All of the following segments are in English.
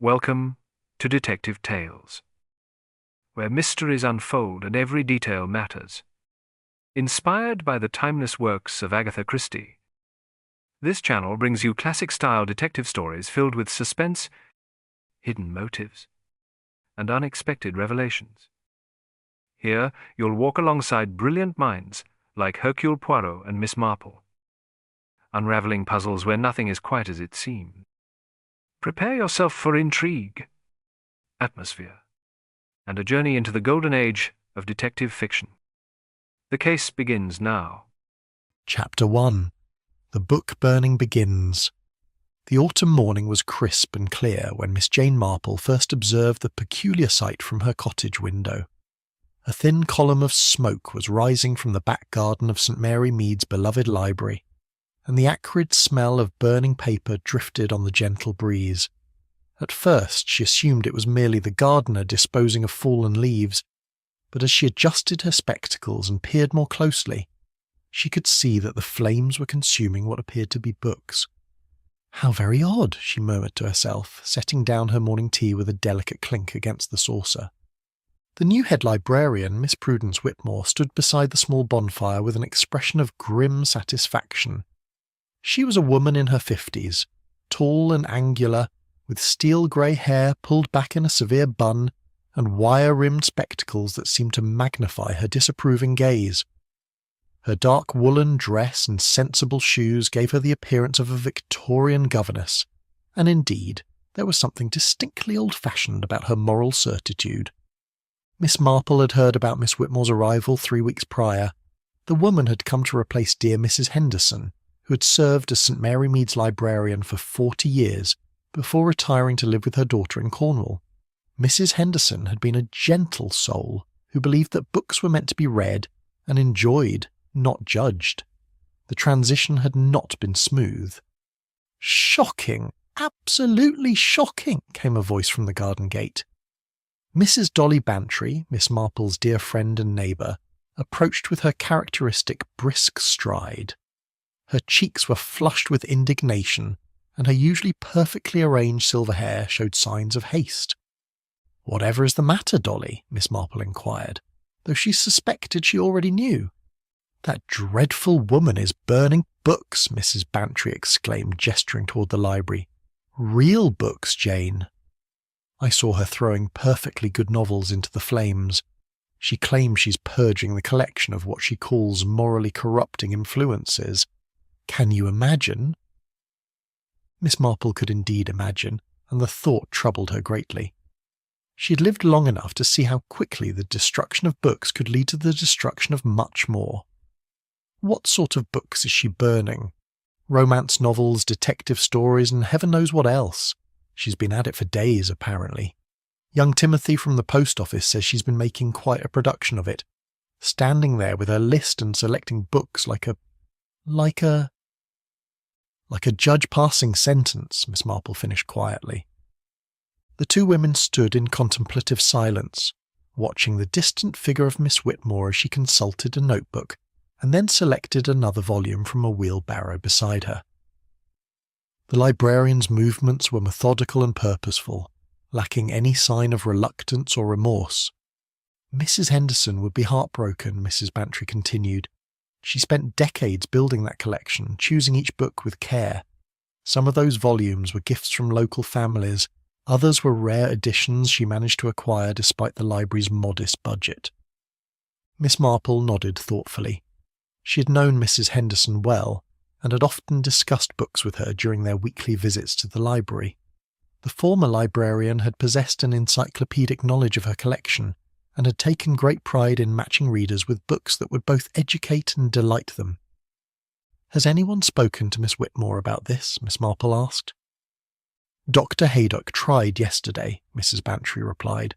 Welcome to Detective Tales, where mysteries unfold and every detail matters. Inspired by the timeless works of Agatha Christie, this channel brings you classic-style detective stories filled with suspense, hidden motives, and unexpected revelations. Here, you'll walk alongside brilliant minds like Hercule Poirot and Miss Marple, unraveling puzzles where nothing is quite as it seems. Prepare yourself for intrigue, atmosphere, and a journey into the golden age of detective fiction. The case begins now. Chapter 1. The Book Burning Begins. The autumn morning was crisp and clear when Miss Jane Marple first observed the peculiar sight from her cottage window. A thin column of smoke was rising from the back garden of St. Mary Mead's beloved library, and the acrid smell of burning paper drifted on the gentle breeze. At first she assumed it was merely the gardener disposing of fallen leaves, but as she adjusted her spectacles and peered more closely, she could see that the flames were consuming what appeared to be books. "How very odd," she murmured to herself, setting down her morning tea with a delicate clink against the saucer. The new head librarian, Miss Prudence Whitmore, stood beside the small bonfire with an expression of grim satisfaction. She was a woman in her 50s, tall and angular, with steel-grey hair pulled back in a severe bun and wire-rimmed spectacles that seemed to magnify her disapproving gaze. Her dark woolen dress and sensible shoes gave her the appearance of a Victorian governess, and indeed there was something distinctly old-fashioned about her moral certitude. Miss Marple had heard about Miss Whitmore's arrival 3 weeks prior. The woman had come to replace dear Mrs. Henderson, who had served as St. Mary Mead's librarian for 40 years before retiring to live with her daughter in Cornwall. Mrs. Henderson had been a gentle soul who believed that books were meant to be read and enjoyed, not judged. The transition had not been smooth. "Shocking! Absolutely shocking!" came a voice from the garden gate. Mrs. Dolly Bantry, Miss Marple's dear friend and neighbour, approached with her characteristic brisk stride. Her cheeks were flushed with indignation, and her usually perfectly arranged silver hair showed signs of haste. "Whatever is the matter, Dolly?" Miss Marple inquired, though she suspected she already knew. "That dreadful woman is burning books," Mrs. Bantry exclaimed, gesturing toward the library. "Real books, Jane." "I saw her throwing perfectly good novels into the flames. She claims she's purging the collection of what she calls morally corrupting influences. Can you imagine?" Miss Marple could indeed imagine, and the thought troubled her greatly. She had lived long enough to see how quickly the destruction of books could lead to the destruction of much more. What sort of books is she burning? Romance novels, detective stories, and heaven knows what else. She's been at it for days, apparently. Young Timothy from the post office says she's been making quite a production of it, standing there with her list and selecting books like a judge passing sentence, Miss Marple finished quietly. The two women stood in contemplative silence, watching the distant figure of Miss Whitmore as she consulted a notebook, and then selected another volume from a wheelbarrow beside her. The librarian's movements were methodical and purposeful, lacking any sign of reluctance or remorse. "Mrs. Henderson would be heartbroken," Mrs. Bantry continued. "She spent decades building that collection, choosing each book with care. Some of those volumes were gifts from local families, others were rare editions she managed to acquire despite the library's modest budget." Miss Marple nodded thoughtfully. She had known Mrs. Henderson well, and had often discussed books with her during their weekly visits to the library. The former librarian had possessed an encyclopedic knowledge of her collection, and had taken great pride in matching readers with books that would both educate and delight them. "Has anyone spoken to Miss Whitmore about this?" Miss Marple asked. "Dr. Haydock tried yesterday," Mrs. Bantry replied.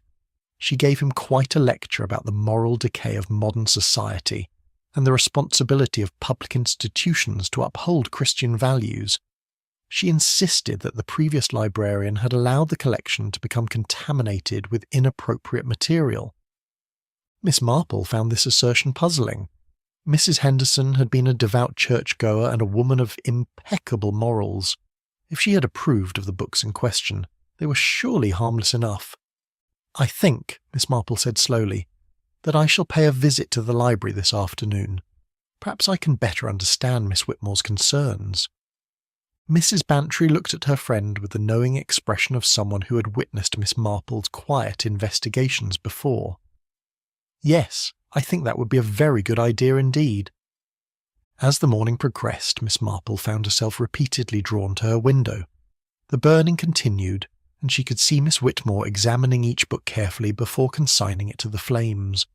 "She gave him quite a lecture about the moral decay of modern society, and the responsibility of public institutions to uphold Christian values. She insisted that the previous librarian had allowed the collection to become contaminated with inappropriate material." Miss Marple found this assertion puzzling. Mrs. Henderson had been a devout churchgoer and a woman of impeccable morals. If she had approved of the books in question, They were surely harmless enough. "I think," Miss Marple said slowly, "that I shall pay a visit to the library this afternoon. Perhaps I can better understand Miss Whitmore's concerns." Mrs. Bantry looked at her friend with the knowing expression of someone who had witnessed Miss Marple's quiet investigations before. "Yes, I think that would be a very good idea indeed." As the morning progressed, Miss Marple found herself repeatedly drawn to her window. The burning continued, and she could see Miss Whitmore examining each book carefully before consigning it to the flames.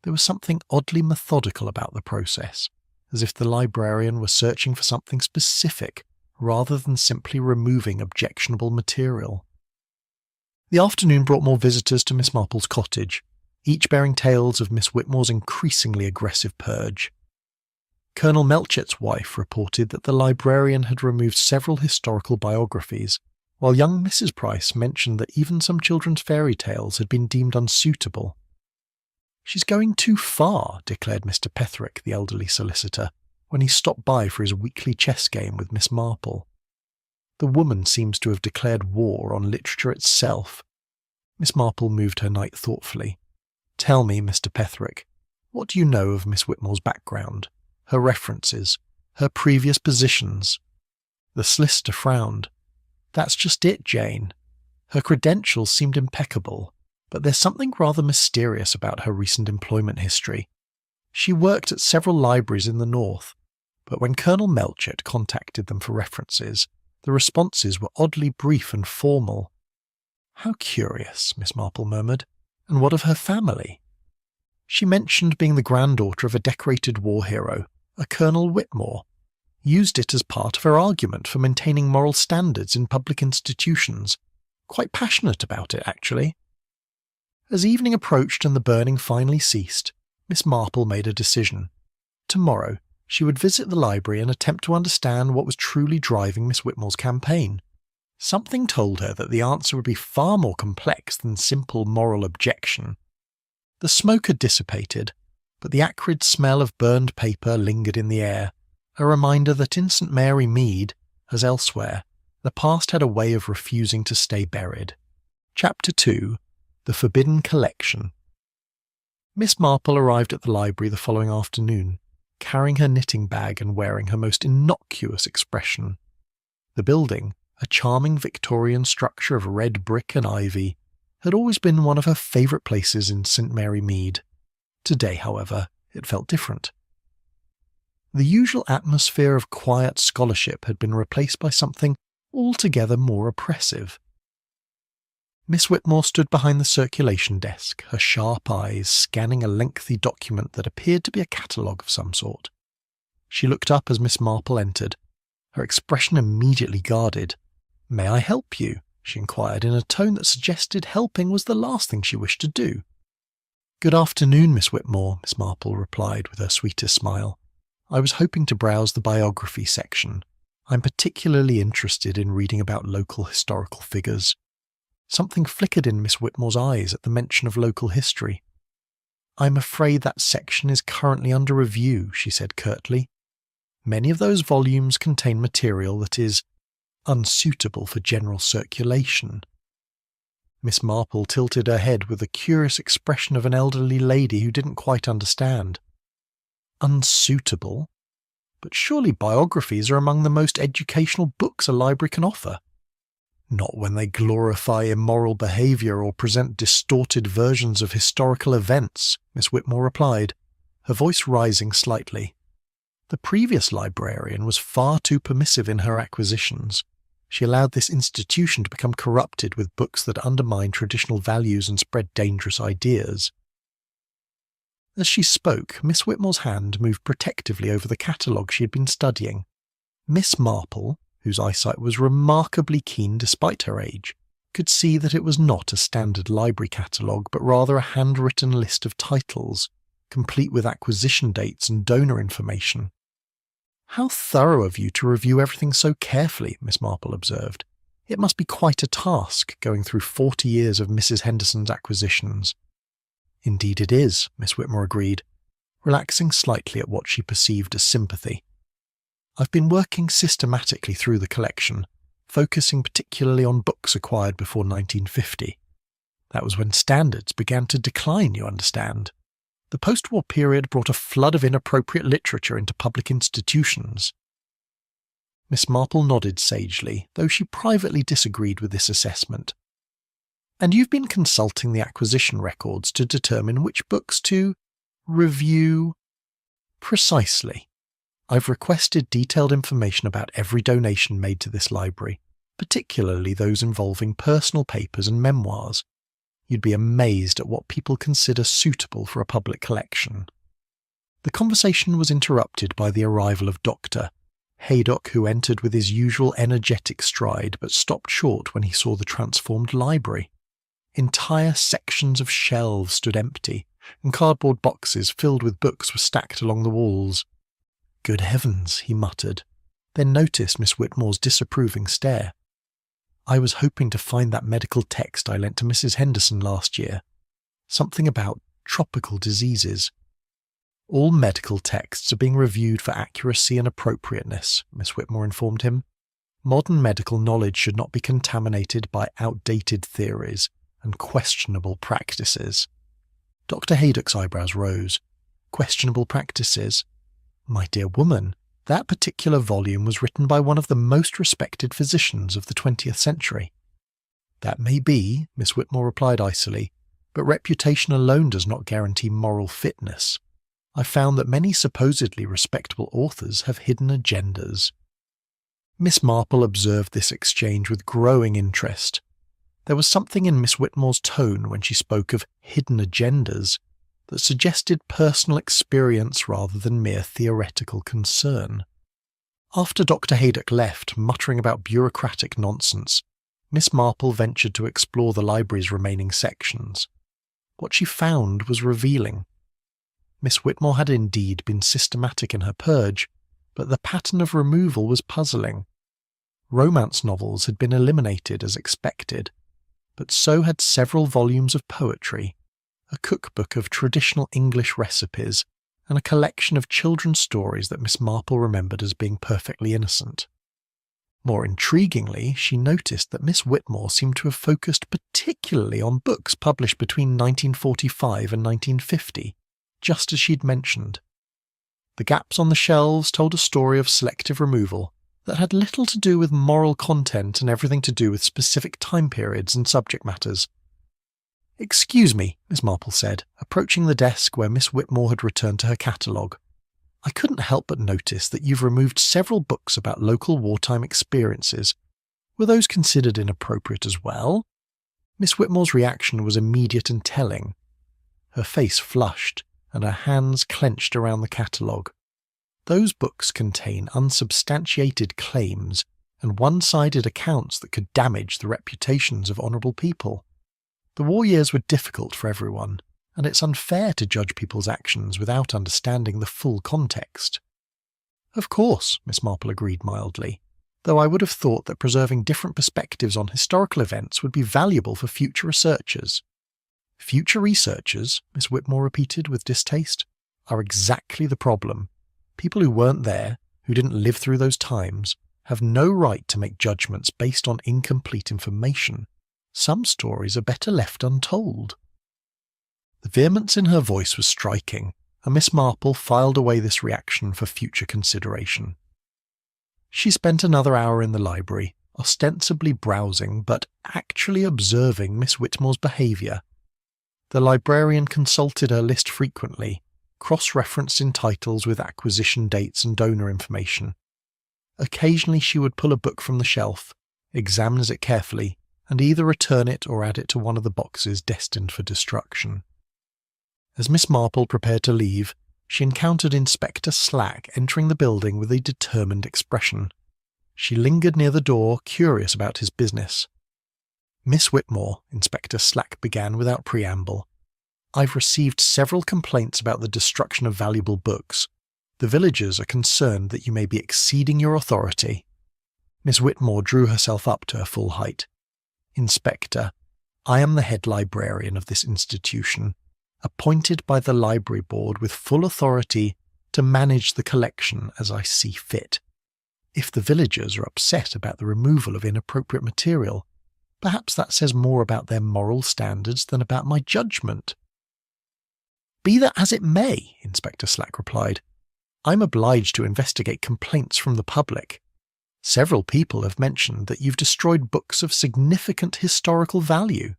There was something oddly methodical about the process, as if the librarian were searching for something specific rather than simply removing objectionable material. The afternoon brought more visitors to Miss Marple's cottage, each bearing tales of Miss Whitmore's increasingly aggressive purge. Colonel Melchett's wife reported that the librarian had removed several historical biographies, while young Mrs. Price mentioned that even some children's fairy tales had been deemed unsuitable. "She's going too far," declared Mr. Petherick, the elderly solicitor, when he stopped by for his weekly chess game with Miss Marple. "The woman seems to have declared war on literature itself." Miss Marple moved her knight thoughtfully. "Tell me, Mr. Petherick, what do you know of Miss Whitmore's background, her references, her previous positions?" The solicitor frowned. "That's just it, Jane. Her credentials seemed impeccable, but there's something rather mysterious about her recent employment history. She worked at several libraries in the north, but when Colonel Melchett contacted them for references, the responses were oddly brief and formal." "How curious," Miss Marple murmured. "And what of her family?" "She mentioned being the granddaughter of a decorated war hero, a Colonel Whitmore. Used it as part of her argument for maintaining moral standards in public institutions. Quite passionate about it, actually." As evening approached and the burning finally ceased, Miss Marple made a decision. Tomorrow, she would visit the library and attempt to understand what was truly driving Miss Whitmore's campaign. Something told her that the answer would be far more complex than simple moral objection. The smoke had dissipated, but the acrid smell of burned paper lingered in the air, a reminder that in St. Mary Mead, as elsewhere, the past had a way of refusing to stay buried. Chapter 2. The Forbidden Collection. Miss Marple arrived at the library the following afternoon, carrying her knitting bag and wearing her most innocuous expression. The building, a charming Victorian structure of red brick and ivy, had always been one of her favourite places in St. Mary Mead. Today, however, it felt different. The usual atmosphere of quiet scholarship had been replaced by something altogether more oppressive. Miss Whitmore stood behind the circulation desk, her sharp eyes scanning a lengthy document that appeared to be a catalogue of some sort. She looked up as Miss Marple entered, her expression immediately guarded. "May I help you?" she inquired in a tone that suggested helping was the last thing she wished to do. "Good afternoon, Miss Whitmore," Miss Marple replied with her sweetest smile. "I was hoping to browse the biography section. I'm particularly interested in reading about local historical figures." Something flickered in Miss Whitmore's eyes at the mention of local history. "I'm afraid that section is currently under review," she said curtly. "Many of those volumes contain material that is unsuitable for general circulation." Miss Marple tilted her head with the curious expression of an elderly lady who didn't quite understand. "Unsuitable? But surely biographies are among the most educational books a library can offer." "Not when they glorify immoral behaviour or present distorted versions of historical events," Miss Whitmore replied, her voice rising slightly. The previous librarian was far too permissive in her acquisitions. She allowed this institution to become corrupted with books that undermined traditional values and spread dangerous ideas. As she spoke, Miss Whitmore's hand moved protectively over the catalogue she had been studying. Miss Marple, whose eyesight was remarkably keen despite her age, could see that it was not a standard library catalogue, but rather a handwritten list of titles, complete with acquisition dates and donor information. "How thorough of you to review everything so carefully," Miss Marple observed. "It must be quite a task, going through 40 years of Mrs. Henderson's acquisitions." "Indeed it is," Miss Whitmore agreed, relaxing slightly at what she perceived as sympathy. "I've been working systematically through the collection, focusing particularly on books acquired before 1950. That was when standards began to decline, you understand. The post-war period brought a flood of inappropriate literature into public institutions. Miss Marple nodded sagely, though she privately disagreed with this assessment. And you've been consulting the acquisition records to determine which books to review? Precisely. I've requested detailed information about every donation made to this library, particularly those involving personal papers and memoirs. You'd be amazed at what people consider suitable for a public collection. The conversation was interrupted by the arrival of Dr. Haydock, who entered with his usual energetic stride but stopped short when he saw the transformed library. Entire sections of shelves stood empty, and cardboard boxes filled with books were stacked along the walls. "Good heavens," he muttered, then noticed Miss Whitmore's disapproving stare. "I was hoping to find that medical text I lent to Mrs. Henderson last year. Something about tropical diseases." "All medical texts are being reviewed for accuracy and appropriateness," Miss Whitmore informed him. "Modern medical knowledge should not be contaminated by outdated theories and questionable practices." Dr. Haydock's eyebrows rose. "Questionable practices? My dear woman, that particular volume was written by one of the most respected physicians of the 20th century. "That may be," Miss Whitmore replied icily, "but reputation alone does not guarantee moral fitness. I've found that many supposedly respectable authors have hidden agendas." Miss Marple observed this exchange with growing interest. There was something in Miss Whitmore's tone when she spoke of hidden agendas that suggested personal experience rather than mere theoretical concern. After Dr. Haydock left, muttering about bureaucratic nonsense, Miss Marple ventured to explore the library's remaining sections. What she found was revealing. Miss Whitmore had indeed been systematic in her purge, but the pattern of removal was puzzling. Romance novels had been eliminated as expected, but so had several volumes of poetry, a cookbook of traditional English recipes, and a collection of children's stories that Miss Marple remembered as being perfectly innocent. More intriguingly, she noticed that Miss Whitmore seemed to have focused particularly on books published between 1945 and 1950, just as she'd mentioned. The gaps on the shelves told a story of selective removal that had little to do with moral content and everything to do with specific time periods and subject matters. "Excuse me," Miss Marple said, approaching the desk where Miss Whitmore had returned to her catalogue. "I couldn't help but notice that you've removed several books about local wartime experiences. Were those considered inappropriate as well?" Miss Whitmore's reaction was immediate and telling. Her face flushed, and her hands clenched around the catalogue. Those books contain unsubstantiated claims and one-sided accounts that could damage the reputations of honourable people. The war years were difficult for everyone, and it's unfair to judge people's actions without understanding the full context. "Of course," Miss Marple agreed mildly, "though I would have thought that preserving different perspectives on historical events would be valuable for future researchers." "Future researchers," Miss Whitmore repeated with distaste, "are exactly the problem. People who weren't there, who didn't live through those times, have no right to make judgments based on incomplete information. Some stories are better left untold." The vehemence in her voice was striking, and Miss Marple filed away this reaction for future consideration. She spent another hour in the library, ostensibly browsing but actually observing Miss Whitmore's behaviour. The librarian consulted her list frequently, cross-referencing titles with acquisition dates and donor information. Occasionally she would pull a book from the shelf, examine it carefully, and either return it or add it to one of the boxes destined for destruction. As Miss Marple prepared to leave, she encountered Inspector Slack entering the building with a determined expression. She lingered near the door, curious about his business. "Miss Whitmore," Inspector Slack began without preamble, "I've received several complaints about the destruction of valuable books. The villagers are concerned that you may be exceeding your authority." Miss Whitmore drew herself up to her full height. "Inspector, I am the head librarian of this institution, appointed by the library board with full authority to manage the collection as I see fit. If the villagers are upset about the removal of inappropriate material, perhaps that says more about their moral standards than about my judgment." "Be that as it may," Inspector Slack replied, "I'm obliged to investigate complaints from the public. Several people have mentioned that you've destroyed books of significant historical value."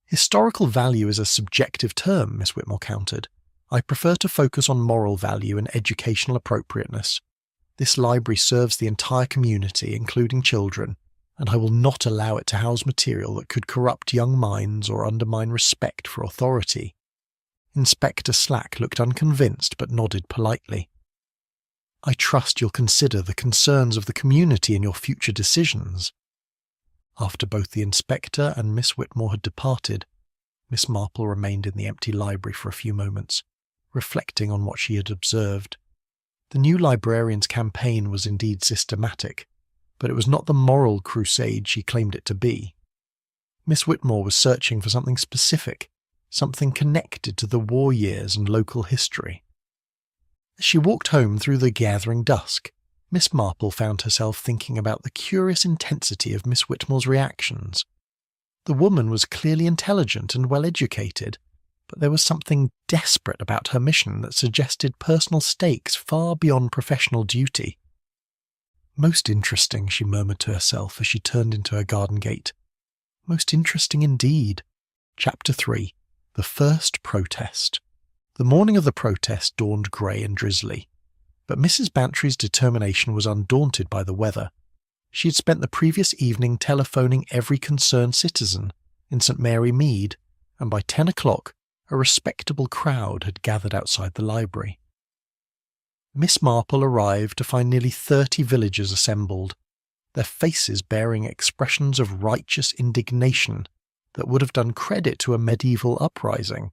"Historical value is a subjective term," Miss Whitmore countered. "I prefer to focus on moral value and educational appropriateness. This library serves the entire community, including children, and I will not allow it to house material that could corrupt young minds or undermine respect for authority." Inspector Slack looked unconvinced but nodded politely. "I trust you'll consider the concerns of the community in your future decisions." After both the inspector and Miss Whitmore had departed, Miss Marple remained in the empty library for a few moments, reflecting on what she had observed. The new librarian's campaign was indeed systematic, but it was not the moral crusade she claimed it to be. Miss Whitmore was searching for something specific, something connected to the war years and local history. As she walked home through the gathering dusk, Miss Marple found herself thinking about the curious intensity of Miss Whitmore's reactions. The woman was clearly intelligent and well-educated, but there was something desperate about her mission that suggested personal stakes far beyond professional duty. "Most interesting," she murmured to herself as she turned into her garden gate. "Most interesting indeed." Chapter 3. The First Protest. The morning of the protest dawned grey and drizzly, but Mrs. Bantry's determination was undaunted by the weather. She had spent the previous evening telephoning every concerned citizen in St. Mary Mead, and by 10 o'clock a respectable crowd had gathered outside the library. Miss Marple arrived to find nearly 30 villagers assembled, their faces bearing expressions of righteous indignation that would have done credit to a medieval uprising.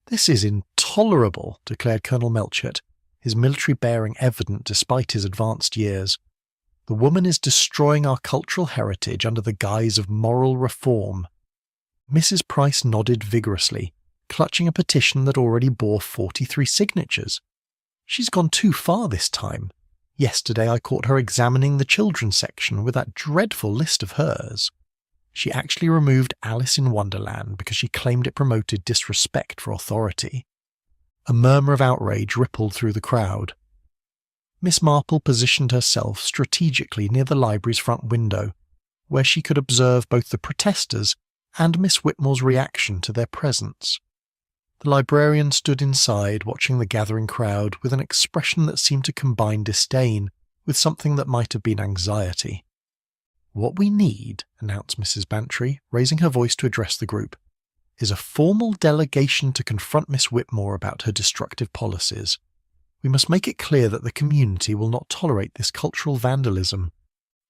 "This is intolerable," declared Colonel Melchett, his military bearing evident despite his advanced years. "The woman is destroying our cultural heritage under the guise of moral reform." Mrs. Price nodded vigorously, clutching a petition that already bore 43 signatures. "She's gone too far this time. Yesterday I caught her examining the children's section with that dreadful list of hers. She actually removed Alice in Wonderland because she claimed it promoted disrespect for authority." A murmur of outrage rippled through the crowd. Miss Marple positioned herself strategically near the library's front window, where she could observe both the protesters and Miss Whitmore's reaction to their presence. The librarian stood inside, watching the gathering crowd with an expression that seemed to combine disdain with something that might have been anxiety. "What we need," announced Mrs. Bantry, raising her voice to address the group, "is a formal delegation to confront Miss Whitmore about her destructive policies. We must make it clear that the community will not tolerate this cultural vandalism."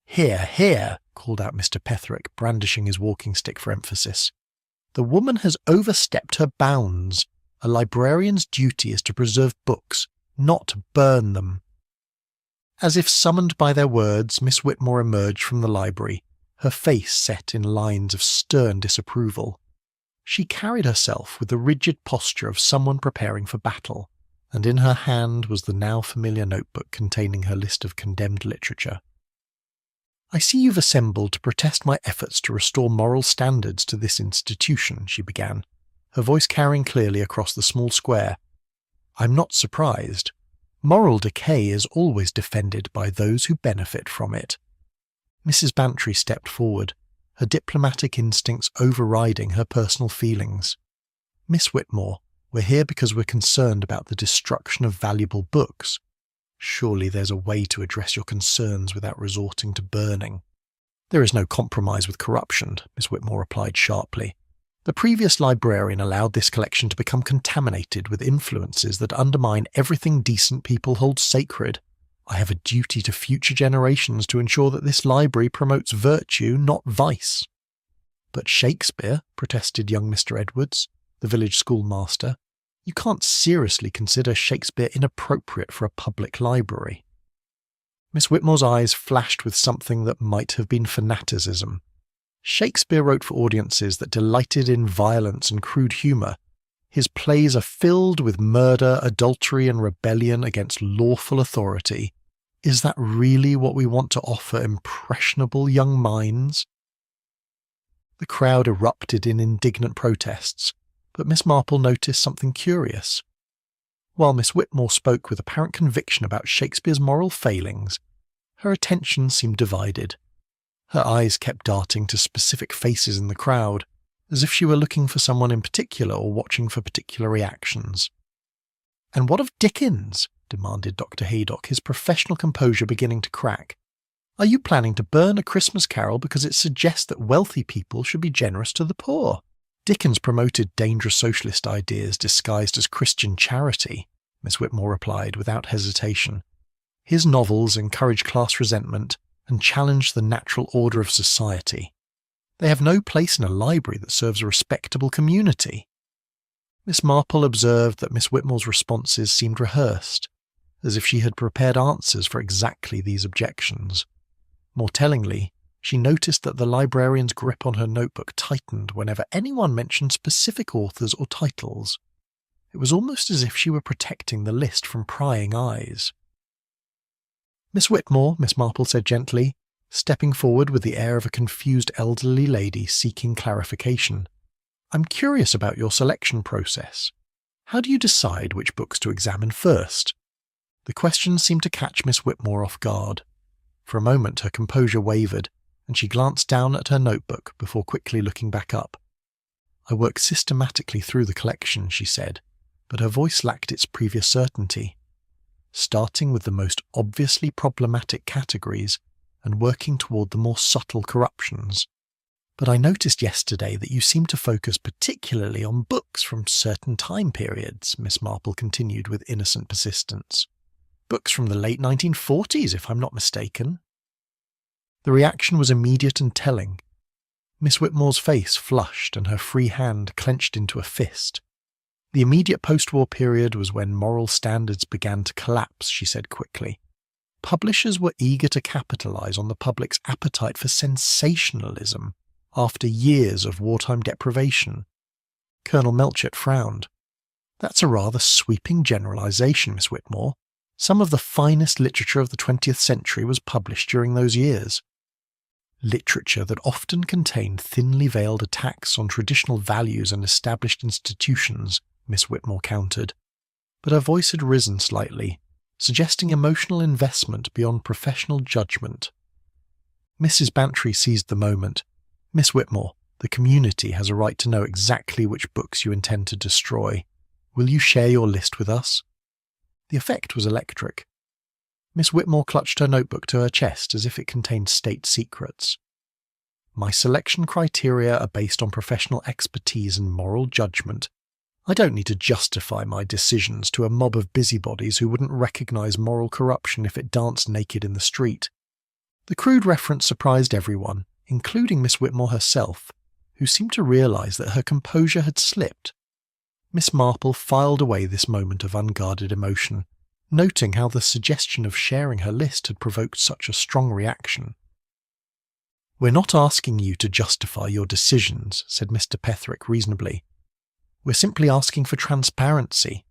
"Hear, hear," called out Mr. Petherick, brandishing his walking stick for emphasis. "The woman has overstepped her bounds. A librarian's duty is to preserve books, not burn them." As if summoned by their words, Miss Whitmore emerged from the library, her face set in lines of stern disapproval. She carried herself with the rigid posture of someone preparing for battle, and in her hand was the now familiar notebook containing her list of condemned literature. "I see you've assembled to protest my efforts to restore moral standards to this institution," she began, her voice carrying clearly across the small square. "I'm not surprised. Moral decay is always defended by those who benefit from it." Mrs. Bantry stepped forward, her diplomatic instincts overriding her personal feelings. "Miss Whitmore, we're here because we're concerned about the destruction of valuable books. Surely there's a way to address your concerns without resorting to burning." "There is no compromise with corruption," Miss Whitmore replied sharply. "The previous librarian allowed this collection to become contaminated with influences that undermine everything decent people hold sacred. I have a duty to future generations to ensure that this library promotes virtue, not vice." "But Shakespeare," protested young Mr. Edwards, the village schoolmaster, "you can't seriously consider Shakespeare inappropriate for a public library." Miss Whitmore's eyes flashed with something that might have been fanaticism. Shakespeare wrote for audiences that delighted in violence and crude humour. His plays are filled with murder, adultery and rebellion against lawful authority. Is that really what we want to offer impressionable young minds? The crowd erupted in indignant protests, but Miss Marple noticed something curious. While Miss Whitmore spoke with apparent conviction about Shakespeare's moral failings, her attention seemed divided. Her eyes kept darting to specific faces in the crowd, as if she were looking for someone in particular or watching for particular reactions. "And what of Dickens?" demanded Dr. Haydock, his professional composure beginning to crack. "Are you planning to burn A Christmas Carol because it suggests that wealthy people should be generous to the poor?" "Dickens promoted dangerous socialist ideas disguised as Christian charity," Miss Whitmore replied without hesitation. "His novels encourage class resentment and challenge the natural order of society. They have no place in a library that serves a respectable community." Miss Marple observed that Miss Whitmore's responses seemed rehearsed, as if she had prepared answers for exactly these objections. More tellingly, she noticed that the librarian's grip on her notebook tightened whenever anyone mentioned specific authors or titles. It was almost as if she were protecting the list from prying eyes. "Miss Whitmore," Miss Marple said gently, stepping forward with the air of a confused elderly lady seeking clarification. "I'm curious about your selection process. How do you decide which books to examine first?" The question seemed to catch Miss Whitmore off guard. For a moment her composure wavered, and she glanced down at her notebook before quickly looking back up. "I work systematically through the collection," she said, but her voice lacked its previous certainty. "Starting with the most obviously problematic categories and working toward the more subtle corruptions. But I noticed yesterday that you seem to focus particularly on books from certain time periods," Miss Marple continued with innocent persistence. "Books from the late 1940s, if I'm not mistaken." The reaction was immediate and telling. Miss Whitmore's face flushed and her free hand clenched into a fist. "The immediate post-war period was when moral standards began to collapse," she said quickly. "Publishers were eager to capitalize on the public's appetite for sensationalism after years of wartime deprivation." Colonel Melchett frowned. "That's a rather sweeping generalization, Miss Whitmore. Some of the finest literature of the 20th century was published during those years." "Literature that often contained thinly veiled attacks on traditional values and established institutions," Miss Whitmore countered. But her voice had risen slightly, suggesting emotional investment beyond professional judgment. Mrs. Bantry seized the moment. "Miss Whitmore, the community has a right to know exactly which books you intend to destroy. Will you share your list with us?" The effect was electric. Miss Whitmore clutched her notebook to her chest as if it contained state secrets. "My selection criteria are based on professional expertise and moral judgment. I don't need to justify my decisions to a mob of busybodies who wouldn't recognize moral corruption if it danced naked in the street." The crude reference surprised everyone, including Miss Whitmore herself, who seemed to realize that her composure had slipped. Miss Marple filed away this moment of unguarded emotion, noting how the suggestion of sharing her list had provoked such a strong reaction. "We're not asking you to justify your decisions," said Mr. Petherick reasonably. "We're simply asking for transparency.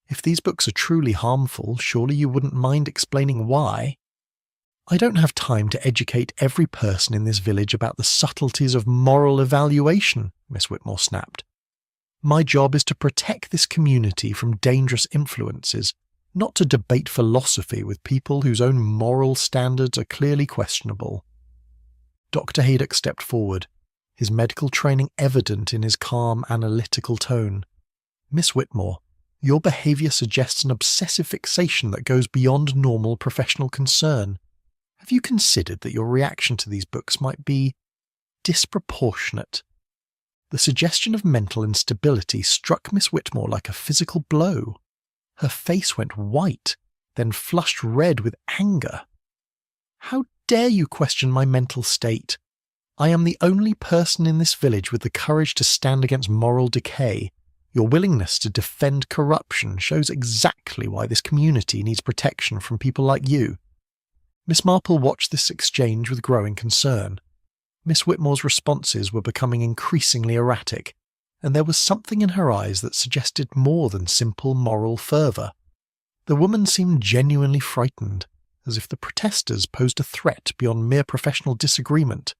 If these books are truly harmful, surely you wouldn't mind explaining why." "I don't have time to educate every person in this village about the subtleties of moral evaluation," Miss Whitmore snapped. "My job is to protect this community from dangerous influences, not to debate philosophy with people whose own moral standards are clearly questionable." Dr. Haydock stepped forward, his medical training evident in his calm, analytical tone. "Miss Whitmore, your behaviour suggests an obsessive fixation that goes beyond normal professional concern. Have you considered that your reaction to these books might be disproportionate?" The suggestion of mental instability struck Miss Whitmore like a physical blow. Her face went white, then flushed red with anger. "How dare you question my mental state? I am the only person in this village with the courage to stand against moral decay. Your willingness to defend corruption shows exactly why this community needs protection from people like you." Miss Marple watched this exchange with growing concern. Miss Whitmore's responses were becoming increasingly erratic, and there was something in her eyes that suggested more than simple moral fervour. The woman seemed genuinely frightened, as if the protesters posed a threat beyond mere professional disagreement.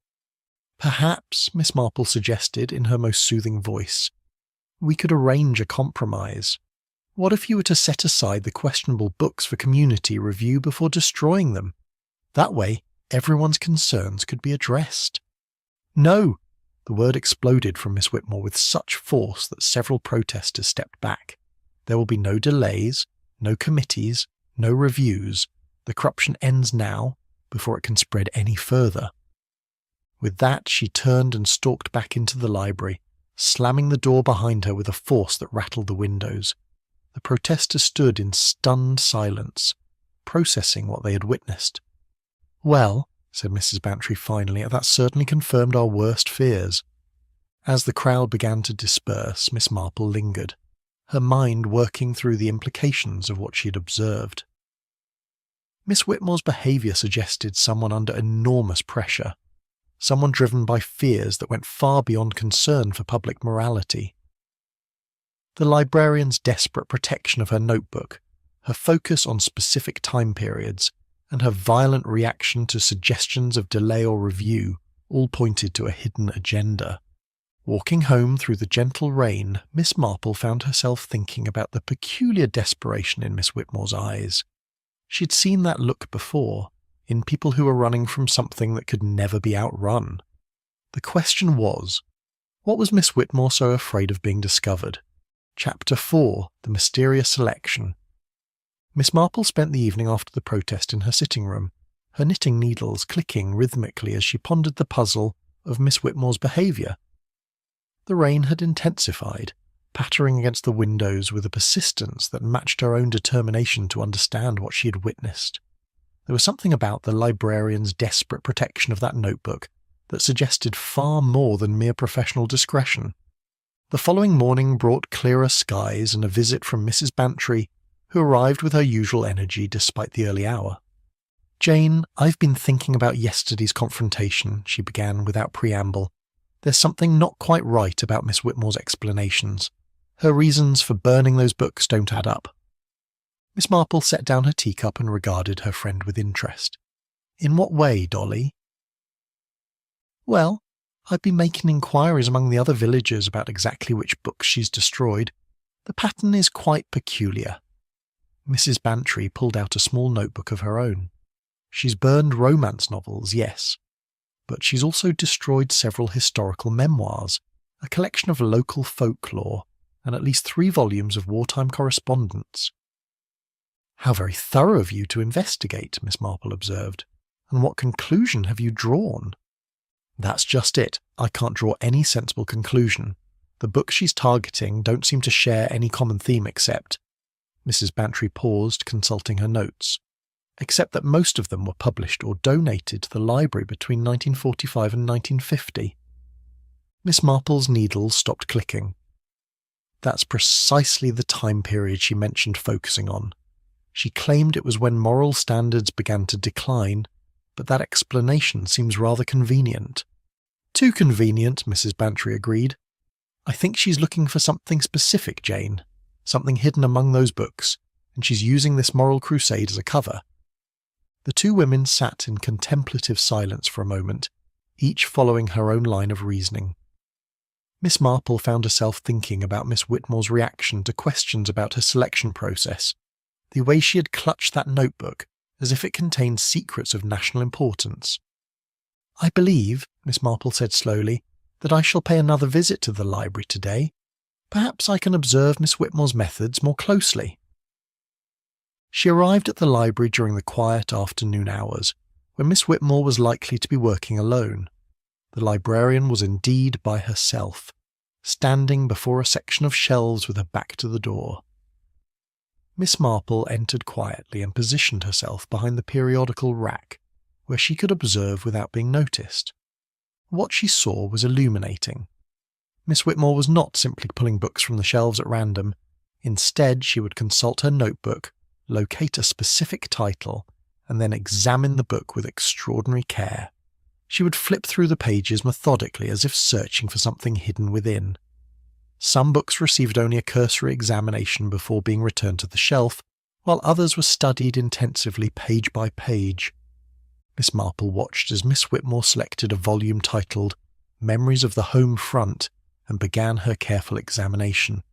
"Perhaps," Miss Marple suggested in her most soothing voice, "we could arrange a compromise. What if you were to set aside the questionable books for community review before destroying them? That way, everyone's concerns could be addressed." "No!" The word exploded from Miss Whitmore with such force that several protesters stepped back. "There will be no delays, no committees, no reviews. The corruption ends now, before it can spread any further." With that, she turned and stalked back into the library, slamming the door behind her with a force that rattled the windows. The protesters stood in stunned silence, processing what they had witnessed. "Well," said Mrs. Bantry finally, "that certainly confirmed our worst fears." As the crowd began to disperse, Miss Marple lingered, her mind working through the implications of what she had observed. Miss Whitmore's behaviour suggested someone under enormous pressure, someone driven by fears that went far beyond concern for public morality. The librarian's desperate protection of her notebook, her focus on specific time periods, and her violent reaction to suggestions of delay or review all pointed to a hidden agenda. Walking home through the gentle rain, Miss Marple found herself thinking about the peculiar desperation in Miss Whitmore's eyes. She had seen that look before, in people who were running from something that could never be outrun. The question was, what was Miss Whitmore so afraid of being discovered? Chapter 4, The Mysterious Selection. Miss Marple spent the evening after the protest in her sitting room, her knitting needles clicking rhythmically as she pondered the puzzle of Miss Whitmore's behaviour. The rain had intensified, pattering against the windows with a persistence that matched her own determination to understand what she had witnessed. There was something about the librarian's desperate protection of that notebook that suggested far more than mere professional discretion. The following morning brought clearer skies and a visit from Mrs. Bantry, who arrived with her usual energy despite the early hour. "Jane, I've been thinking about yesterday's confrontation," she began without preamble. "There's something not quite right about Miss Whitmore's explanations. Her reasons for burning those books don't add up." Miss Marple set down her teacup and regarded her friend with interest. "In what way, Dolly?" "Well, I've been making inquiries among the other villagers about exactly which books she's destroyed. The pattern is quite peculiar." Mrs. Bantry pulled out a small notebook of her own. "She's burned romance novels, yes, but she's also destroyed several historical memoirs, a collection of local folklore, and at least 3 volumes of wartime correspondence." "How very thorough of you to investigate," Miss Marple observed. "And what conclusion have you drawn?" "That's just it. I can't draw any sensible conclusion. The books she's targeting don't seem to share any common theme except—" Mrs. Bantry paused, consulting her notes. "Except that most of them were published or donated to the library between 1945 and 1950. Miss Marple's needles stopped clicking. That's precisely the time period she mentioned focusing on. She claimed it was when moral standards began to decline, but that explanation seems rather convenient. "Too convenient," Mrs. Bantry agreed. "I think she's looking for something specific, Jane, something hidden among those books, and she's using this moral crusade as a cover." The 2 women sat in contemplative silence for a moment, each following her own line of reasoning. Miss Marple found herself thinking about Miss Whitmore's reaction to questions about her selection process, the way she had clutched that notebook as if it contained secrets of national importance. "I believe," Miss Marple said slowly, "that I shall pay another visit to the library today. Perhaps I can observe Miss Whitmore's methods more closely." She arrived at the library during the quiet afternoon hours, when Miss Whitmore was likely to be working alone. The librarian was indeed by herself, standing before a section of shelves with her back to the door. Miss Marple entered quietly and positioned herself behind the periodical rack, where she could observe without being noticed. What she saw was illuminating. Miss Whitmore was not simply pulling books from the shelves at random. Instead, she would consult her notebook, locate a specific title, and then examine the book with extraordinary care. She would flip through the pages methodically as if searching for something hidden within. Some books received only a cursory examination before being returned to the shelf, while others were studied intensively page by page. Miss Marple watched as Miss Whitmore selected a volume titled Memories of the Home Front and began her careful examination.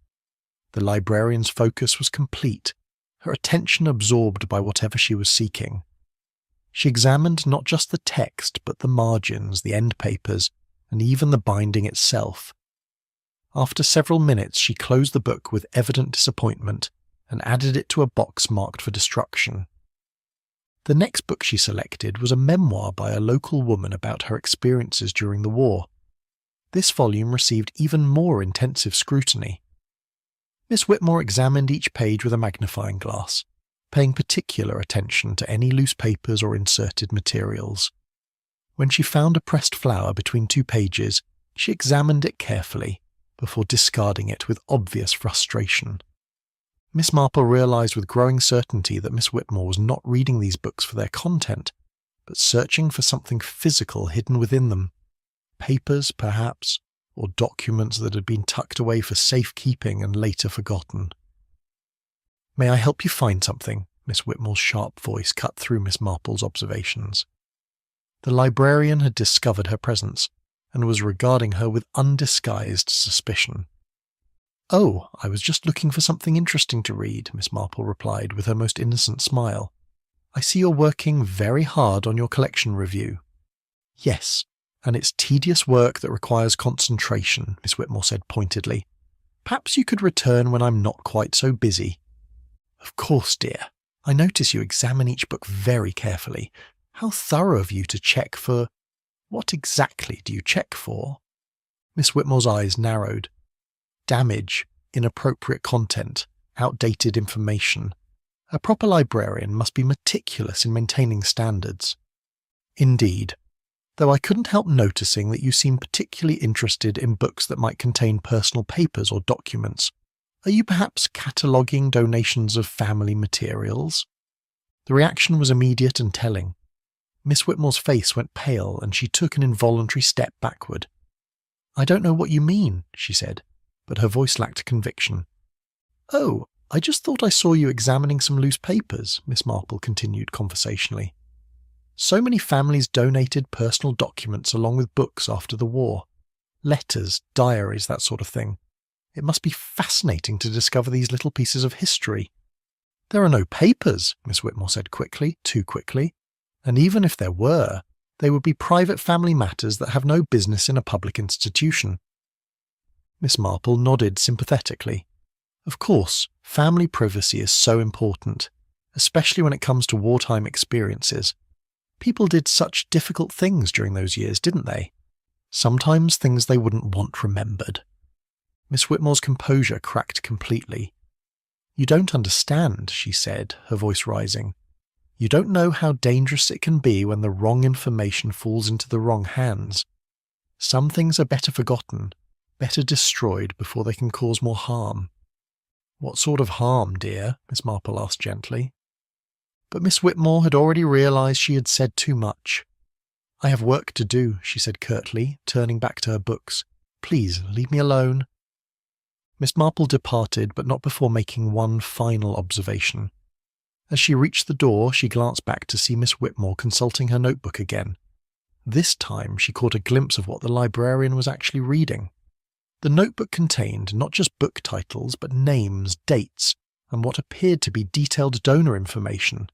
The librarian's focus was complete, her attention absorbed by whatever she was seeking. She examined not just the text, but the margins, the end papers, and even the binding itself. After several minutes, she closed the book with evident disappointment and added it to a box marked for destruction. The next book she selected was a memoir by a local woman about her experiences during the war. This volume received even more intensive scrutiny. Miss Whitmore examined each page with a magnifying glass, paying particular attention to any loose papers or inserted materials. When she found a pressed flower between two pages, she examined it carefully before discarding it with obvious frustration. Miss Marple realised with growing certainty that Miss Whitmore was not reading these books for their content, but searching for something physical hidden within them. Papers, perhaps, or documents that had been tucked away for safekeeping and later forgotten. "May I help you find something?" Miss Whitmore's sharp voice cut through Miss Marple's observations. The librarian had discovered her presence and was regarding her with undisguised suspicion. "Oh, I was just looking for something interesting to read," Miss Marple replied with her most innocent smile. "I see you're working very hard on your collection review." "Yes, and it's tedious work that requires concentration," Miss Whitmore said pointedly. "Perhaps you could return when I'm not quite so busy." "Of course, dear. I notice you examine each book very carefully. How thorough of you to check for—" "What exactly do you check for?" Miss Whitmore's eyes narrowed. "Damage, inappropriate content, outdated information. A proper librarian must be meticulous in maintaining standards." "Indeed. Though I couldn't help noticing that you seem particularly interested in books that might contain personal papers or documents. Are you perhaps cataloguing donations of family materials?" The reaction was immediate and telling. Miss Whitmore's face went pale and she took an involuntary step backward. "I don't know what you mean," she said, but her voice lacked conviction. "Oh, I just thought I saw you examining some loose papers," Miss Marple continued conversationally. "So many families donated personal documents along with books after the war. Letters, diaries, that sort of thing. It must be fascinating to discover these little pieces of history." "There are no papers," Miss Whitmore said quickly, too quickly. "And even if there were, they would be private family matters that have no business in a public institution." Miss Marple nodded sympathetically. Of course, family privacy is so important, especially when it comes to wartime experiences. People did such difficult things during those years, didn't they? Sometimes things they wouldn't want remembered. Miss Whitmore's composure cracked completely. "You don't understand," she said, her voice rising. "You don't know how dangerous it can be when the wrong information falls into the wrong hands. Some things are better forgotten, better destroyed before they can cause more harm." "What sort of harm, dear?" Miss Marple asked gently. But Miss Whitmore had already realised she had said too much. "I have work to do," she said curtly, turning back to her books. "Please, leave me alone." Miss Marple departed, but not before making one final observation. As she reached the door, she glanced back to see Miss Whitmore consulting her notebook again. This time she caught a glimpse of what the librarian was actually reading. The notebook contained not just book titles, but names, dates, and what appeared to be detailed donor information.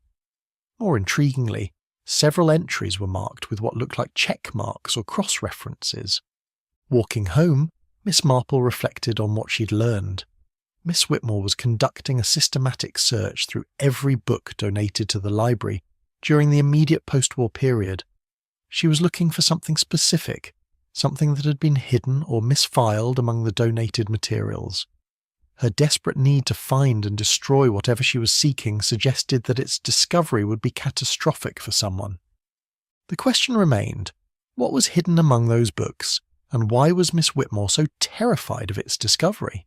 More intriguingly, several entries were marked with what looked like check marks or cross-references. Walking home, Miss Marple reflected on what she'd learned. Miss Whitmore was conducting a systematic search through every book donated to the library during the immediate post-war period. She was looking for something specific, something that had been hidden or misfiled among the donated materials. Her desperate need to find and destroy whatever she was seeking suggested that its discovery would be catastrophic for someone. The question remained, what was hidden among those books, and why was Miss Whitmore so terrified of its discovery?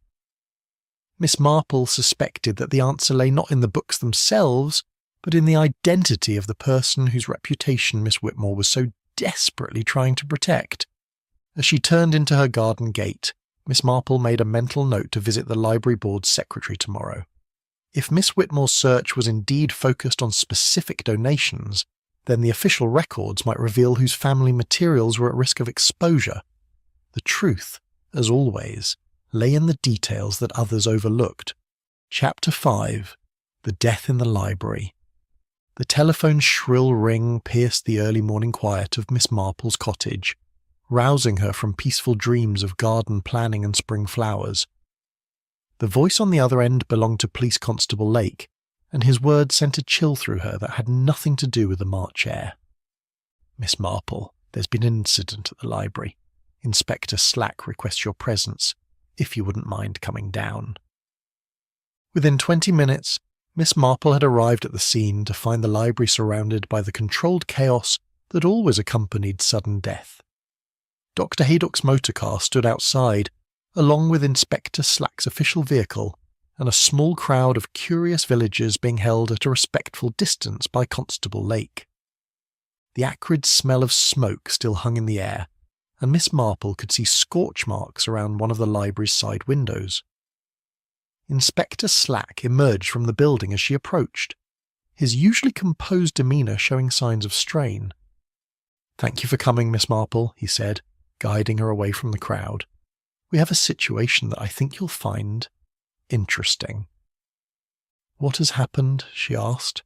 Miss Marple suspected that the answer lay not in the books themselves, but in the identity of the person whose reputation Miss Whitmore was so desperately trying to protect. As she turned into her garden gate, Miss Marple made a mental note to visit the library board's secretary tomorrow. If Miss Whitmore's search was indeed focused on specific donations, then the official records might reveal whose family materials were at risk of exposure. The truth, as always, lay in the details that others overlooked. Chapter 5. The Death in the Library. The telephone's shrill ring pierced the early morning quiet of Miss Marple's cottage, rousing her from peaceful dreams of garden planning and spring flowers. The voice on the other end belonged to Police Constable Lake, and his words sent a chill through her that had nothing to do with the March air. "Miss Marple, there's been an incident at the library. Inspector Slack requests your presence, if you wouldn't mind coming down." Within 20 minutes, Miss Marple had arrived at the scene to find the library surrounded by the controlled chaos that always accompanied sudden death. Dr. Haydock's motor car stood outside, along with Inspector Slack's official vehicle, and a small crowd of curious villagers being held at a respectful distance by Constable Lake. The acrid smell of smoke still hung in the air, and Miss Marple could see scorch marks around one of the library's side windows. Inspector Slack emerged from the building as she approached, his usually composed demeanour showing signs of strain. "Thank you for coming, Miss Marple," he said, guiding her away from the crowd. "We have a situation that I think you'll find interesting." "What has happened?" she asked,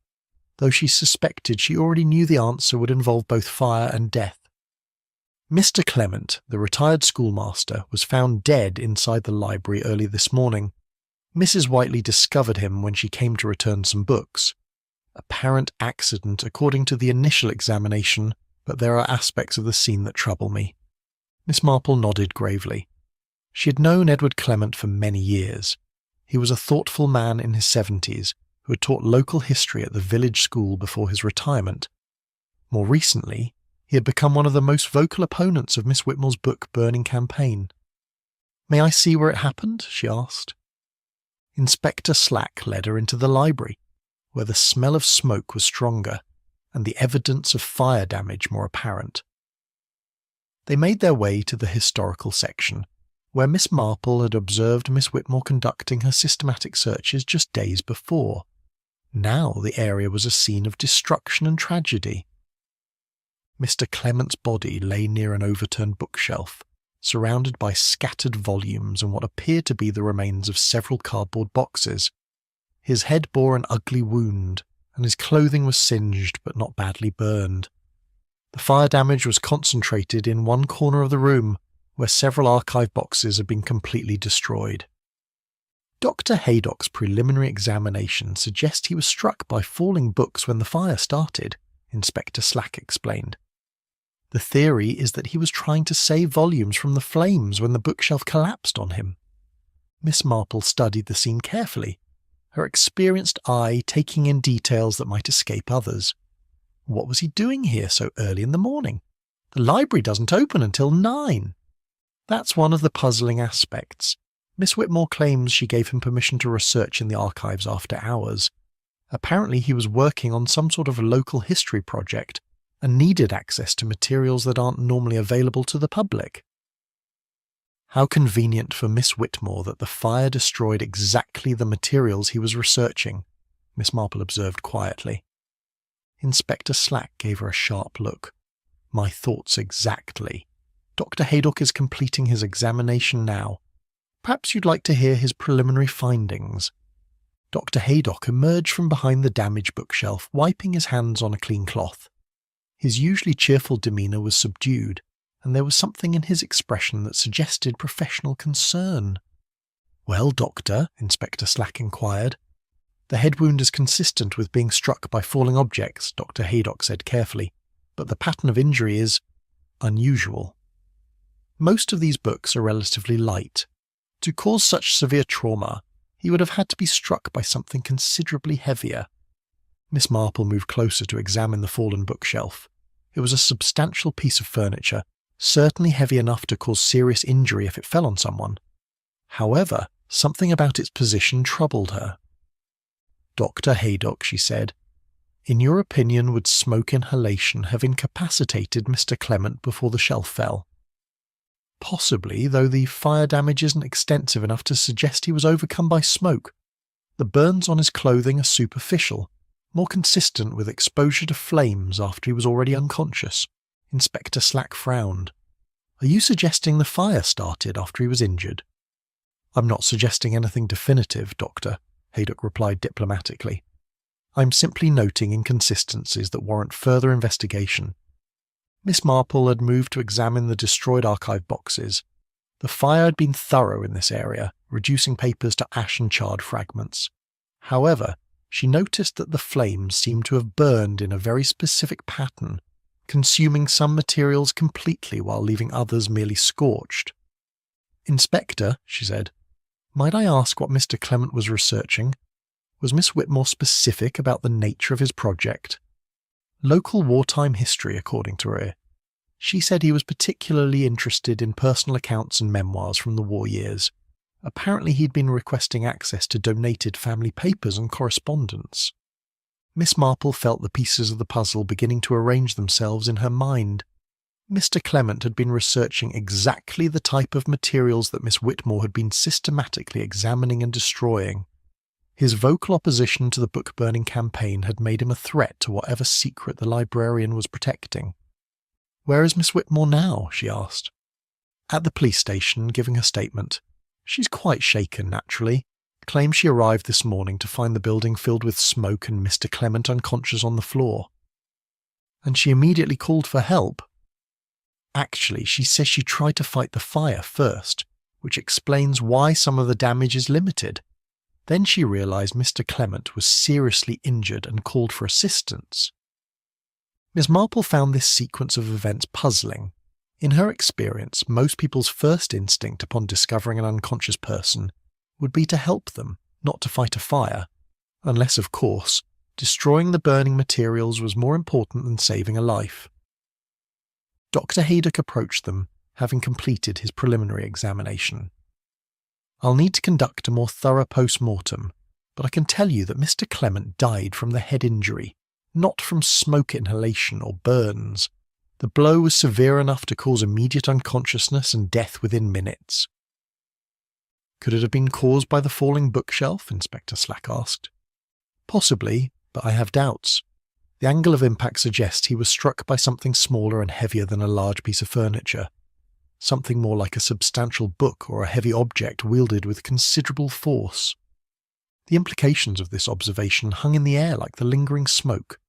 though she suspected she already knew the answer would involve both fire and death. Mr. Clement, the retired schoolmaster, was found dead inside the library early this morning. Mrs. Whiteley discovered him when she came to return some books. Apparent accident according to the initial examination, but there are aspects of the scene that trouble me. Miss Marple nodded gravely. She had known Edward Clement for many years. He was a thoughtful man in his 70s who had taught local history at the village school before his retirement. More recently, he had become one of the most vocal opponents of Miss Whitmore's book-burning campaign. "May I see where it happened?" she asked. Inspector Slack led her into the library, where the smell of smoke was stronger and the evidence of fire damage more apparent. They made their way to the historical section, where Miss Marple had observed Miss Whitmore conducting her systematic searches just days before. Now the area was a scene of destruction and tragedy. Mr. Clement's body lay near an overturned bookshelf, surrounded by scattered volumes and what appeared to be the remains of several cardboard boxes. His head bore an ugly wound, and his clothing was singed but not badly burned. The fire damage was concentrated in one corner of the room, where several archive boxes had been completely destroyed. Dr. Haydock's preliminary examination suggests he was struck by falling books when the fire started, Inspector Slack explained. The theory is that he was trying to save volumes from the flames when the bookshelf collapsed on him. Miss Marple studied the scene carefully, her experienced eye taking in details that might escape others. What was he doing here so early in the morning? The library doesn't open until 9. That's one of the puzzling aspects. Miss Whitmore claims she gave him permission to research in the archives after hours. Apparently he was working on some sort of local history project and needed access to materials that aren't normally available to the public. How convenient for Miss Whitmore that the fire destroyed exactly the materials he was researching, Miss Marple observed quietly. Inspector Slack gave her a sharp look. "My thoughts exactly. Dr. Haydock is completing his examination now. Perhaps you'd like to hear his preliminary findings." Dr. Haydock emerged from behind the damaged bookshelf, wiping his hands on a clean cloth. His usually cheerful demeanour was subdued, and there was something in his expression that suggested professional concern. "Well, Doctor," Inspector Slack inquired. "The head wound is consistent with being struck by falling objects," Dr. Haydock said carefully, "but the pattern of injury is unusual. Most of these books are relatively light. To cause such severe trauma, he would have had to be struck by something considerably heavier." Miss Marple moved closer to examine the fallen bookshelf. It was a substantial piece of furniture, certainly heavy enough to cause serious injury if it fell on someone. However, something about its position troubled her. "Dr. Haydock," she said, "in your opinion, would smoke inhalation have incapacitated Mr. Clement before the shelf fell?" "Possibly, though the fire damage isn't extensive enough to suggest he was overcome by smoke. The burns on his clothing are superficial, more consistent with exposure to flames after he was already unconscious. Inspector Slack frowned. Are you suggesting the fire started after he was injured? I'm not suggesting anything definitive, Doctor, Haydock replied diplomatically. I'm simply noting inconsistencies that warrant further investigation. Miss Marple had moved to examine the destroyed archive boxes. The fire had been thorough in this area, reducing papers to ash and charred fragments. However, she noticed that the flames seemed to have burned in a very specific pattern, consuming some materials completely while leaving others merely scorched. Inspector, she said, might I ask what Mr. Clement was researching? Was Miss Whitmore specific about the nature of his project? Local wartime history, according to her. She said he was particularly interested in personal accounts and memoirs from the war years. Apparently he'd been requesting access to donated family papers and correspondence. Miss Marple felt the pieces of the puzzle beginning to arrange themselves in her mind. Mr. Clement had been researching exactly the type of materials that Miss Whitmore had been systematically examining and destroying. His vocal opposition to the book-burning campaign had made him a threat to whatever secret the librarian was protecting. Where is Miss Whitmore now? She asked. At the police station, giving a statement. She's quite shaken, naturally. Claims she arrived this morning to find the building filled with smoke and Mr. Clement unconscious on the floor. And she immediately called for help. Actually, she says she tried to fight the fire first, which explains why some of the damage is limited. Then she realised Mr. Clement was seriously injured and called for assistance. Miss Marple found this sequence of events puzzling. In her experience, most people's first instinct upon discovering an unconscious person would be to help them, not to fight a fire, unless, of course, destroying the burning materials was more important than saving a life. Dr. Haydock approached them, having completed his preliminary examination. I'll need to conduct a more thorough post-mortem, but I can tell you that Mr. Clement died from the head injury, not from smoke inhalation or burns. The blow was severe enough to cause immediate unconsciousness and death within minutes. Could it have been caused by the falling bookshelf? Inspector Slack asked. Possibly, but I have doubts. The angle of impact suggests he was struck by something smaller and heavier than a large piece of furniture. Something more like a substantial book or a heavy object wielded with considerable force. The implications of this observation hung in the air like the lingering smoke.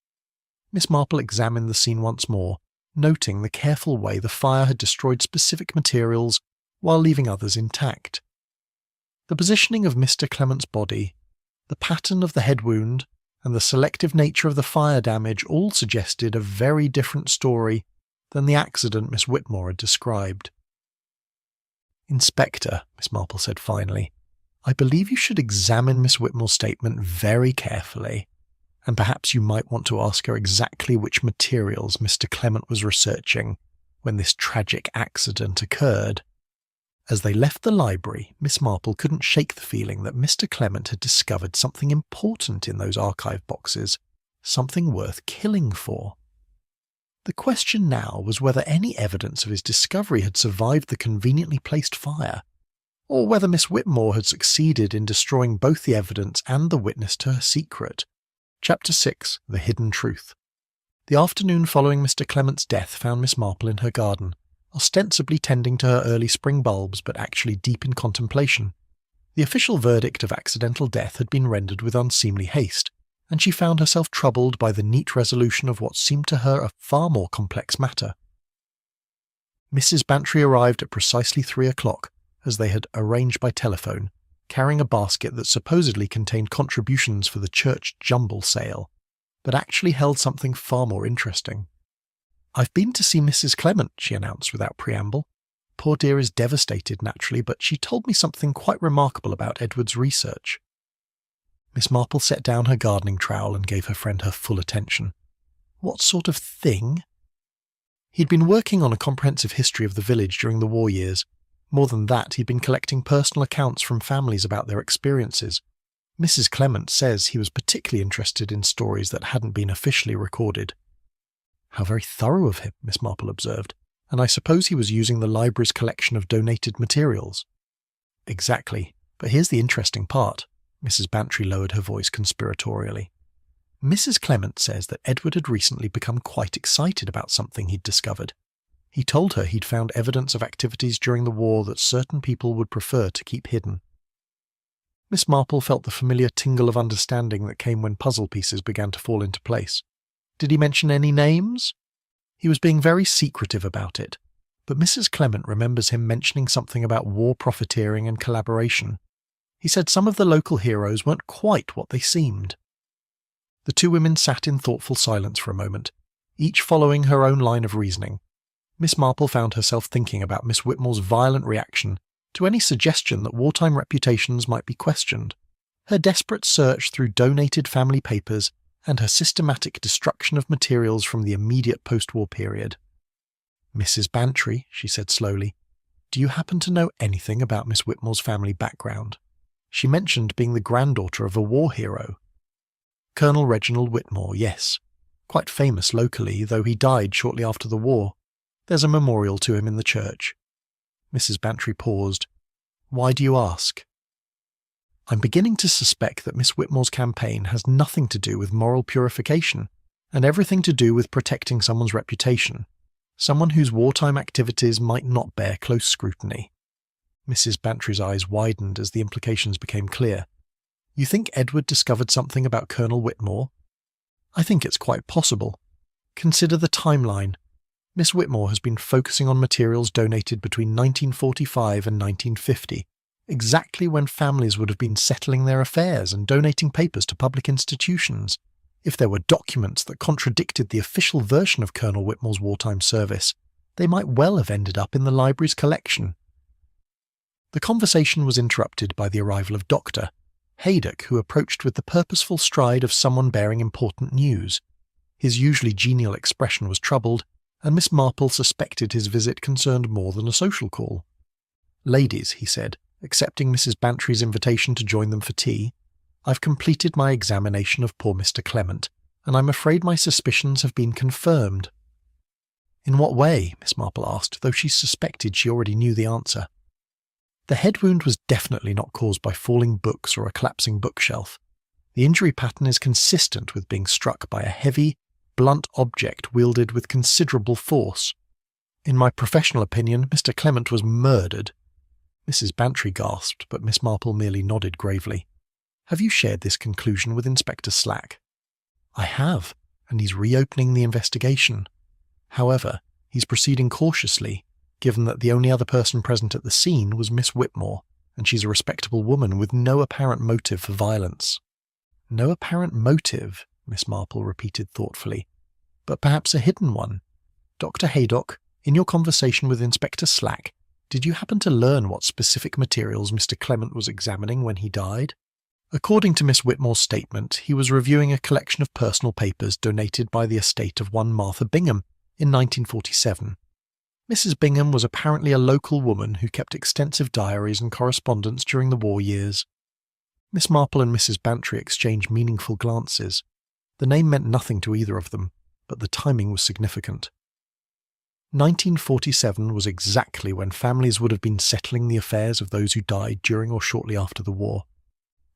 Miss Marple examined the scene once more, noting the careful way the fire had destroyed specific materials while leaving others intact. The positioning of Mr. Clement's body, the pattern of the head wound, and the selective nature of the fire damage all suggested a very different story than the accident Miss Whitmore had described. Inspector, Miss Marple said finally, I believe you should examine Miss Whitmore's statement very carefully, and perhaps you might want to ask her exactly which materials Mr. Clement was researching when this tragic accident occurred. As they left the library, Miss Marple couldn't shake the feeling that Mr. Clement had discovered something important in those archive boxes, something worth killing for. The question now was whether any evidence of his discovery had survived the conveniently placed fire, or whether Miss Whitmore had succeeded in destroying both the evidence and the witness to her secret. Chapter 6. The Hidden Truth. The afternoon following Mr. Clement's death found Miss Marple in her garden, ostensibly tending to her early spring bulbs but actually deep in contemplation. The official verdict of accidental death had been rendered with unseemly haste, and she found herself troubled by the neat resolution of what seemed to her a far more complex matter. Mrs. Bantry arrived at precisely 3:00, as they had arranged by telephone, carrying a basket that supposedly contained contributions for the church jumble sale, but actually held something far more interesting. I've been to see Mrs. Clement, she announced without preamble. Poor dear is devastated, naturally, but she told me something quite remarkable about Edward's research. Miss Marple set down her gardening trowel and gave her friend her full attention. What sort of thing? He'd been working on a comprehensive history of the village during the war years. More than that, he'd been collecting personal accounts from families about their experiences. Mrs. Clement says he was particularly interested in stories that hadn't been officially recorded. How very thorough of him, Miss Marple observed, and I suppose he was using the library's collection of donated materials. Exactly, but here's the interesting part. Mrs. Bantry lowered her voice conspiratorially. Mrs. Clement says that Edward had recently become quite excited about something he'd discovered. He told her he'd found evidence of activities during the war that certain people would prefer to keep hidden. Miss Marple felt the familiar tingle of understanding that came when puzzle pieces began to fall into place. Did he mention any names? He was being very secretive about it, but Mrs. Clement remembers him mentioning something about war profiteering and collaboration. He said some of the local heroes weren't quite what they seemed. The two women sat in thoughtful silence for a moment, each following her own line of reasoning. Miss Marple found herself thinking about Miss Whitmore's violent reaction to any suggestion that wartime reputations might be questioned, her desperate search through donated family papers, and her systematic destruction of materials from the immediate post-war period. "Mrs. Bantry," she said slowly, "do you happen to know anything about Miss Whitmore's family background? She mentioned being the granddaughter of a war hero." "Colonel Reginald Whitmore, yes. Quite famous locally, though he died shortly after the war. There's a memorial to him in the church." Mrs. Bantry paused. "Why do you ask?" "I'm beginning to suspect that Miss Whitmore's campaign has nothing to do with moral purification, and everything to do with protecting someone's reputation, someone whose wartime activities might not bear close scrutiny." Mrs. Bantry's eyes widened as the implications became clear. "You think Edward discovered something about Colonel Whitmore?" "I think it's quite possible. Consider the timeline. Miss Whitmore has been focusing on materials donated between 1945 and 1950, exactly when families would have been settling their affairs and donating papers to public institutions. If there were documents that contradicted the official version of Colonel Whitmore's wartime service, they might well have ended up in the library's collection." The conversation was interrupted by the arrival of Dr. Haydock, who approached with the purposeful stride of someone bearing important news. His usually genial expression was troubled, and Miss Marple suspected his visit concerned more than a social call. "Ladies," he said, accepting Mrs. Bantry's invitation to join them for tea, "I've completed my examination of poor Mr. Clement, and I'm afraid my suspicions have been confirmed." "In what way?" Miss Marple asked, though she suspected she already knew the answer. "The head wound was definitely not caused by falling books or a collapsing bookshelf. The injury pattern is consistent with being struck by a heavy, blunt object wielded with considerable force. In my professional opinion, Mr. Clement was murdered." Mrs. Bantry gasped, but Miss Marple merely nodded gravely. "Have you shared this conclusion with Inspector Slack?" "I have, and he's reopening the investigation. However, he's proceeding cautiously, given that the only other person present at the scene was Miss Whitmore, and she's a respectable woman with no apparent motive for violence." "No apparent motive," Miss Marple repeated thoughtfully, "but perhaps a hidden one. Dr. Haydock, in your conversation with Inspector Slack, did you happen to learn what specific materials Mr. Clement was examining when he died?" According to Miss Whitmore's statement, he was reviewing a collection of personal papers donated by the estate of one Martha Bingham in 1947. Mrs. Bingham was apparently a local woman who kept extensive diaries and correspondence during the war years. Miss Marple and Mrs. Bantry exchanged meaningful glances. The name meant nothing to either of them, but the timing was significant. 1947 was exactly when families would have been settling the affairs of those who died during or shortly after the war.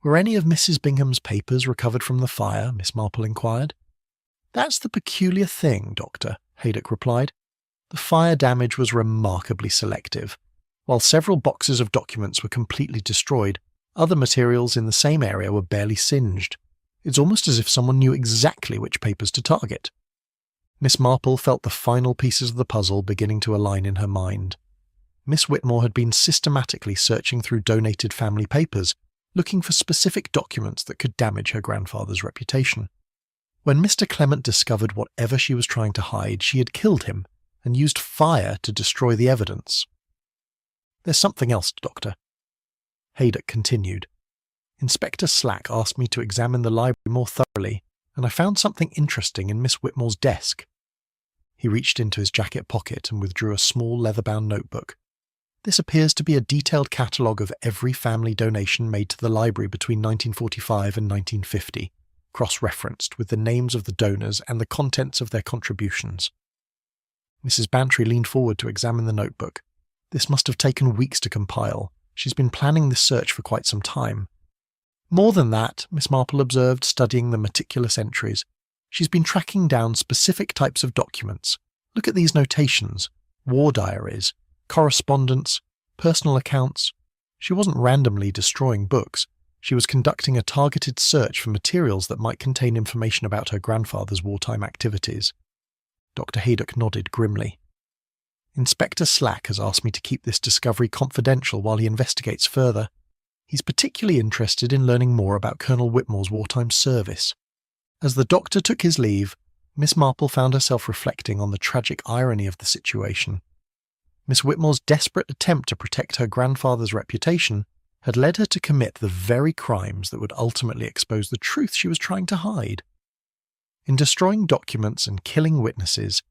"Were any of Mrs. Bingham's papers recovered from the fire?" Miss Marple inquired. "That's the peculiar thing, Doctor," Haydock replied. "The fire damage was remarkably selective. While several boxes of documents were completely destroyed, other materials in the same area were barely singed. It's almost as if someone knew exactly which papers to target." Miss Marple felt the final pieces of the puzzle beginning to align in her mind. Miss Whitmore had been systematically searching through donated family papers, looking for specific documents that could damage her grandfather's reputation. When Mr. Clement discovered whatever she was trying to hide, she had killed him and used fire to destroy the evidence. "There's something else, Doctor," Haydock continued. "Inspector Slack asked me to examine the library more thoroughly, and I found something interesting in Miss Whitmore's desk." He reached into his jacket pocket and withdrew a small leather-bound notebook. "This appears to be a detailed catalogue of every family donation made to the library between 1945 and 1950, cross-referenced with the names of the donors and the contents of their contributions." Mrs. Bantry leaned forward to examine the notebook. "This must have taken weeks to compile. She's been planning this search for quite some time." More than that, Miss Marple observed, studying the meticulous entries. She's been tracking down specific types of documents. Look at these notations: war diaries, correspondence, personal accounts. She wasn't randomly destroying books. She was conducting a targeted search for materials that might contain information about her grandfather's wartime activities. Dr. Haydock nodded grimly. Inspector Slack has asked me to keep this discovery confidential while he investigates further. He's particularly interested in learning more about Colonel Whitmore's wartime service. As the doctor took his leave, Miss Marple found herself reflecting on the tragic irony of the situation. Miss Whitmore's desperate attempt to protect her grandfather's reputation had led her to commit the very crimes that would ultimately expose the truth she was trying to hide. In destroying documents and killing witnesses,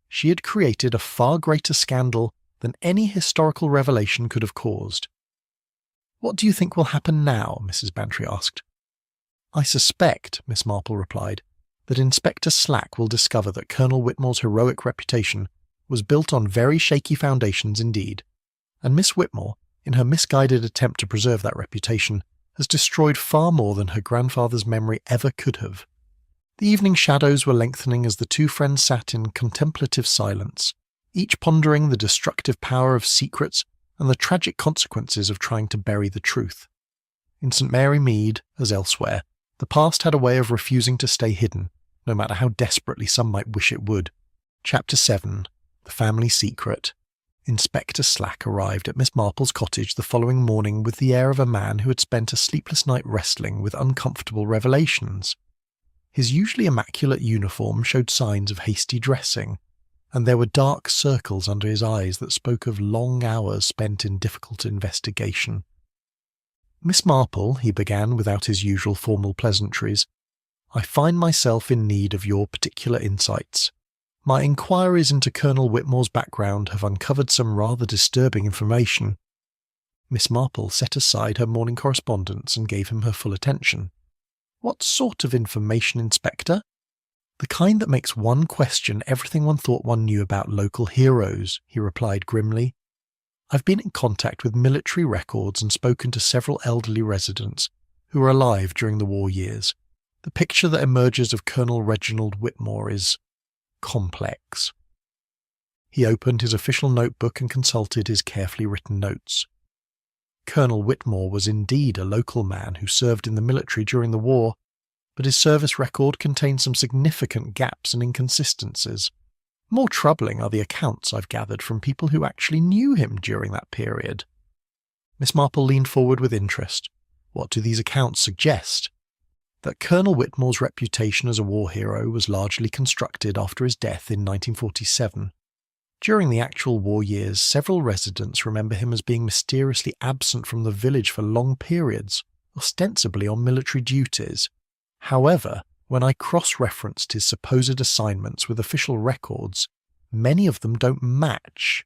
she had created a far greater scandal than any historical revelation could have caused. "What do you think will happen now?" Mrs. Bantry asked. "I suspect," Miss Marple replied, "that Inspector Slack will discover that Colonel Whitmore's heroic reputation was built on very shaky foundations indeed, and Miss Whitmore, in her misguided attempt to preserve that reputation, has destroyed far more than her grandfather's memory ever could have." The evening shadows were lengthening as the two friends sat in contemplative silence, each pondering the destructive power of secrets and the tragic consequences of trying to bury the truth. In St. Mary Mead, as elsewhere, the past had a way of refusing to stay hidden, no matter how desperately some might wish it would. Chapter 7. The Family Secret. Inspector Slack arrived at Miss Marple's cottage the following morning with the air of a man who had spent a sleepless night wrestling with uncomfortable revelations. His usually immaculate uniform showed signs of hasty dressing, and there were dark circles under his eyes that spoke of long hours spent in difficult investigation. "Miss Marple," he began without his usual formal pleasantries, "I find myself in need of your particular insights. My inquiries into Colonel Whitmore's background have uncovered some rather disturbing information." Miss Marple set aside her morning correspondence and gave him her full attention. "What sort of information, Inspector?" "The kind that makes one question everything one thought one knew about local heroes," he replied grimly. "I've been in contact with military records and spoken to several elderly residents who were alive during the war years. The picture that emerges of Colonel Reginald Whitmore is complex." He opened his official notebook and consulted his carefully written notes. Colonel Whitmore was indeed a local man who served in the military during the war, but his service record contained some significant gaps and inconsistencies. More troubling are the accounts I've gathered from people who actually knew him during that period. Miss Marple leaned forward with interest. What do these accounts suggest? That Colonel Whitmore's reputation as a war hero was largely constructed after his death in 1947. During the actual war years, several residents remember him as being mysteriously absent from the village for long periods, ostensibly on military duties. However, when I cross-referenced his supposed assignments with official records, many of them don't match.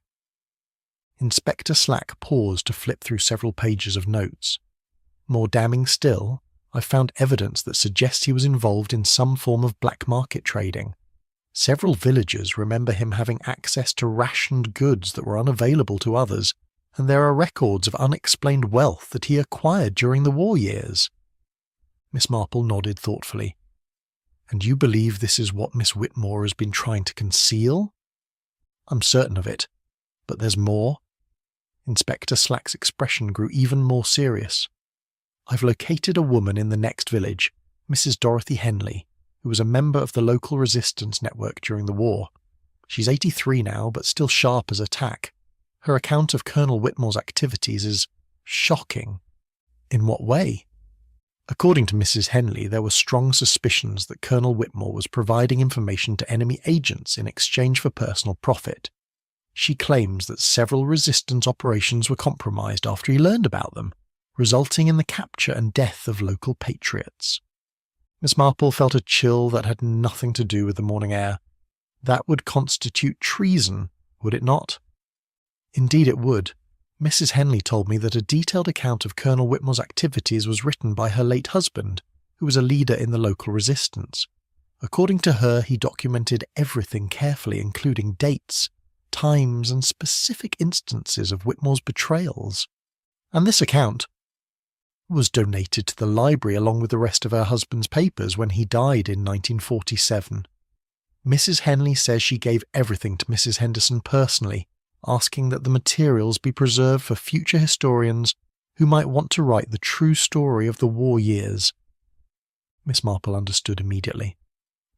Inspector Slack paused to flip through several pages of notes. More damning still, I found evidence that suggests he was involved in some form of black market trading. Several villagers remember him having access to rationed goods that were unavailable to others, and there are records of unexplained wealth that he acquired during the war years. Miss Marple nodded thoughtfully. "And you believe this is what Miss Whitmore has been trying to conceal?" "I'm certain of it. But there's more." Inspector Slack's expression grew even more serious. "I've located a woman in the next village, Mrs. Dorothy Henley, who was a member of the local resistance network during the war. She's 83 now, but still sharp as a tack. Her account of Colonel Whitmore's activities is shocking." "In what way?" "According to Mrs. Henley, there were strong suspicions that Colonel Whitmore was providing information to enemy agents in exchange for personal profit. She claims that several resistance operations were compromised after he learned about them, resulting in the capture and death of local patriots." Miss Marple felt a chill that had nothing to do with the morning air. That would constitute treason, would it not? "Indeed it would. Mrs. Henley told me that a detailed account of Colonel Whitmore's activities was written by her late husband, who was a leader in the local resistance. According to her, he documented everything carefully, including dates, times, and specific instances of Whitmore's betrayals. And this account..." was donated to the library along with the rest of her husband's papers when he died in 1947. Mrs. Henley says she gave everything to Mrs. Henderson personally, asking that the materials be preserved for future historians who might want to write the true story of the war years. Miss Marple understood immediately,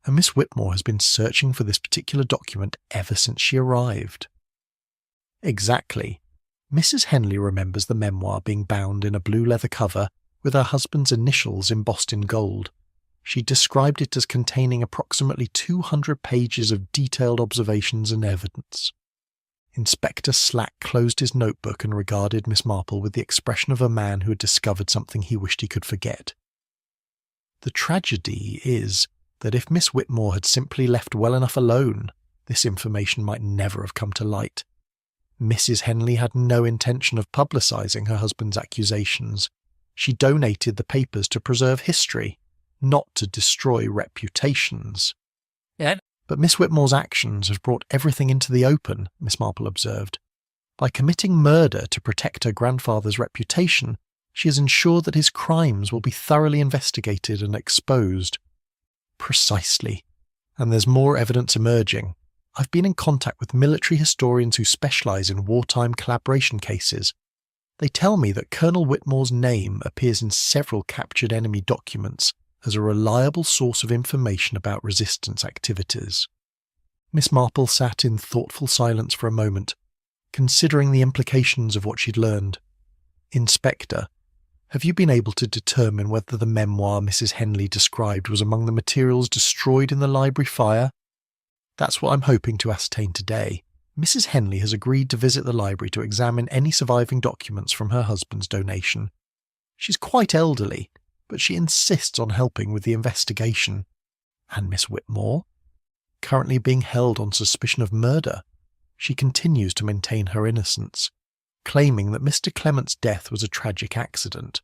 and Miss Whitmore has been searching for this particular document ever since she arrived. Exactly. Mrs. Henley remembers the memoir being bound in a blue leather cover with her husband's initials embossed in gold. She described it as containing approximately 200 pages of detailed observations and evidence. Inspector Slack closed his notebook and regarded Miss Marple with the expression of a man who had discovered something he wished he could forget. The tragedy is that if Miss Whitmore had simply left well enough alone, this information might never have come to light. Mrs. Henley had no intention of publicising her husband's accusations. She donated the papers to preserve history, not to destroy reputations. Yeah. But Miss Whitmore's actions have brought everything into the open, Miss Marple observed. By committing murder to protect her grandfather's reputation, she has ensured that his crimes will be thoroughly investigated and exposed. Precisely. And there's more evidence emerging. I've been in contact with military historians who specialise in wartime collaboration cases. They tell me that Colonel Whitmore's name appears in several captured enemy documents as a reliable source of information about resistance activities. Miss Marple sat in thoughtful silence for a moment, considering the implications of what she'd learned. Inspector, have you been able to determine whether the memoir Mrs. Henley described was among the materials destroyed in the library fire? That's what I'm hoping to ascertain today. Mrs. Henley has agreed to visit the library to examine any surviving documents from her husband's donation. She's quite elderly, but she insists on helping with the investigation. And Miss Whitmore? Currently being held on suspicion of murder, she continues to maintain her innocence, claiming that Mr. Clement's death was a tragic accident.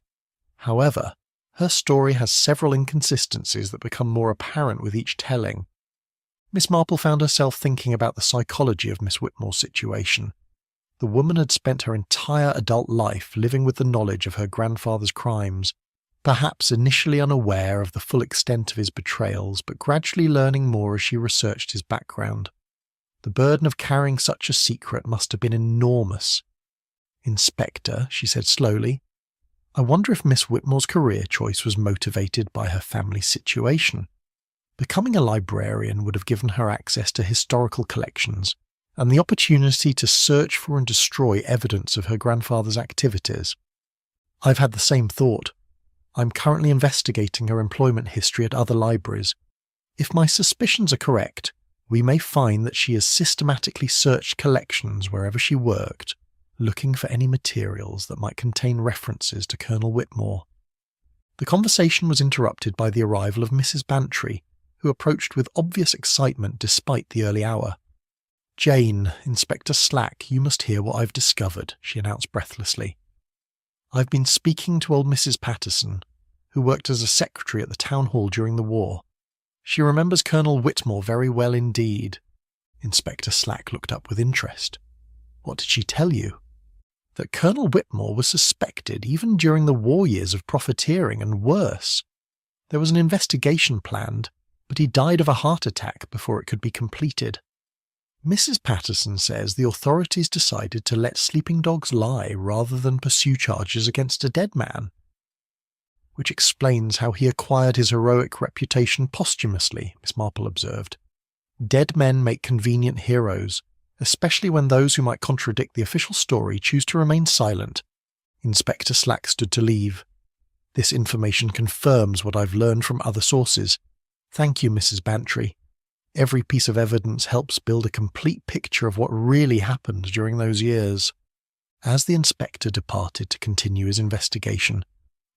However, her story has several inconsistencies that become more apparent with each telling. Miss Marple found herself thinking about the psychology of Miss Whitmore's situation. The woman had spent her entire adult life living with the knowledge of her grandfather's crimes, perhaps initially unaware of the full extent of his betrayals, but gradually learning more as she researched his background. The burden of carrying such a secret must have been enormous. "Inspector," she said slowly, "I wonder if Miss Whitmore's career choice was motivated by her family's situation. Becoming a librarian would have given her access to historical collections and the opportunity to search for and destroy evidence of her grandfather's activities. I've had the same thought. I'm currently investigating her employment history at other libraries. If my suspicions are correct, we may find that she has systematically searched collections wherever she worked, looking for any materials that might contain references to Colonel Whitmore." The conversation was interrupted by the arrival of Mrs. Bantry, who approached with obvious excitement despite the early hour. "Jane, Inspector Slack, you must hear what I've discovered," she announced breathlessly. "I've been speaking to old Mrs. Patterson, who worked as a secretary at the town hall during the war. She remembers Colonel Whitmore very well indeed." Inspector Slack looked up with interest. "What did she tell you?" "That Colonel Whitmore was suspected even during the war years of profiteering and worse. There was an investigation planned, but he died of a heart attack before it could be completed. Mrs. Patterson says the authorities decided to let sleeping dogs lie rather than pursue charges against a dead man. Which explains how he acquired his heroic reputation posthumously," Miss Marple observed. "Dead men make convenient heroes, especially when those who might contradict the official story choose to remain silent." Inspector Slack stood to leave. "This information confirms what I've learned from other sources. Thank you, Mrs. Bantry. Every piece of evidence helps build a complete picture of what really happened during those years." As the inspector departed to continue his investigation,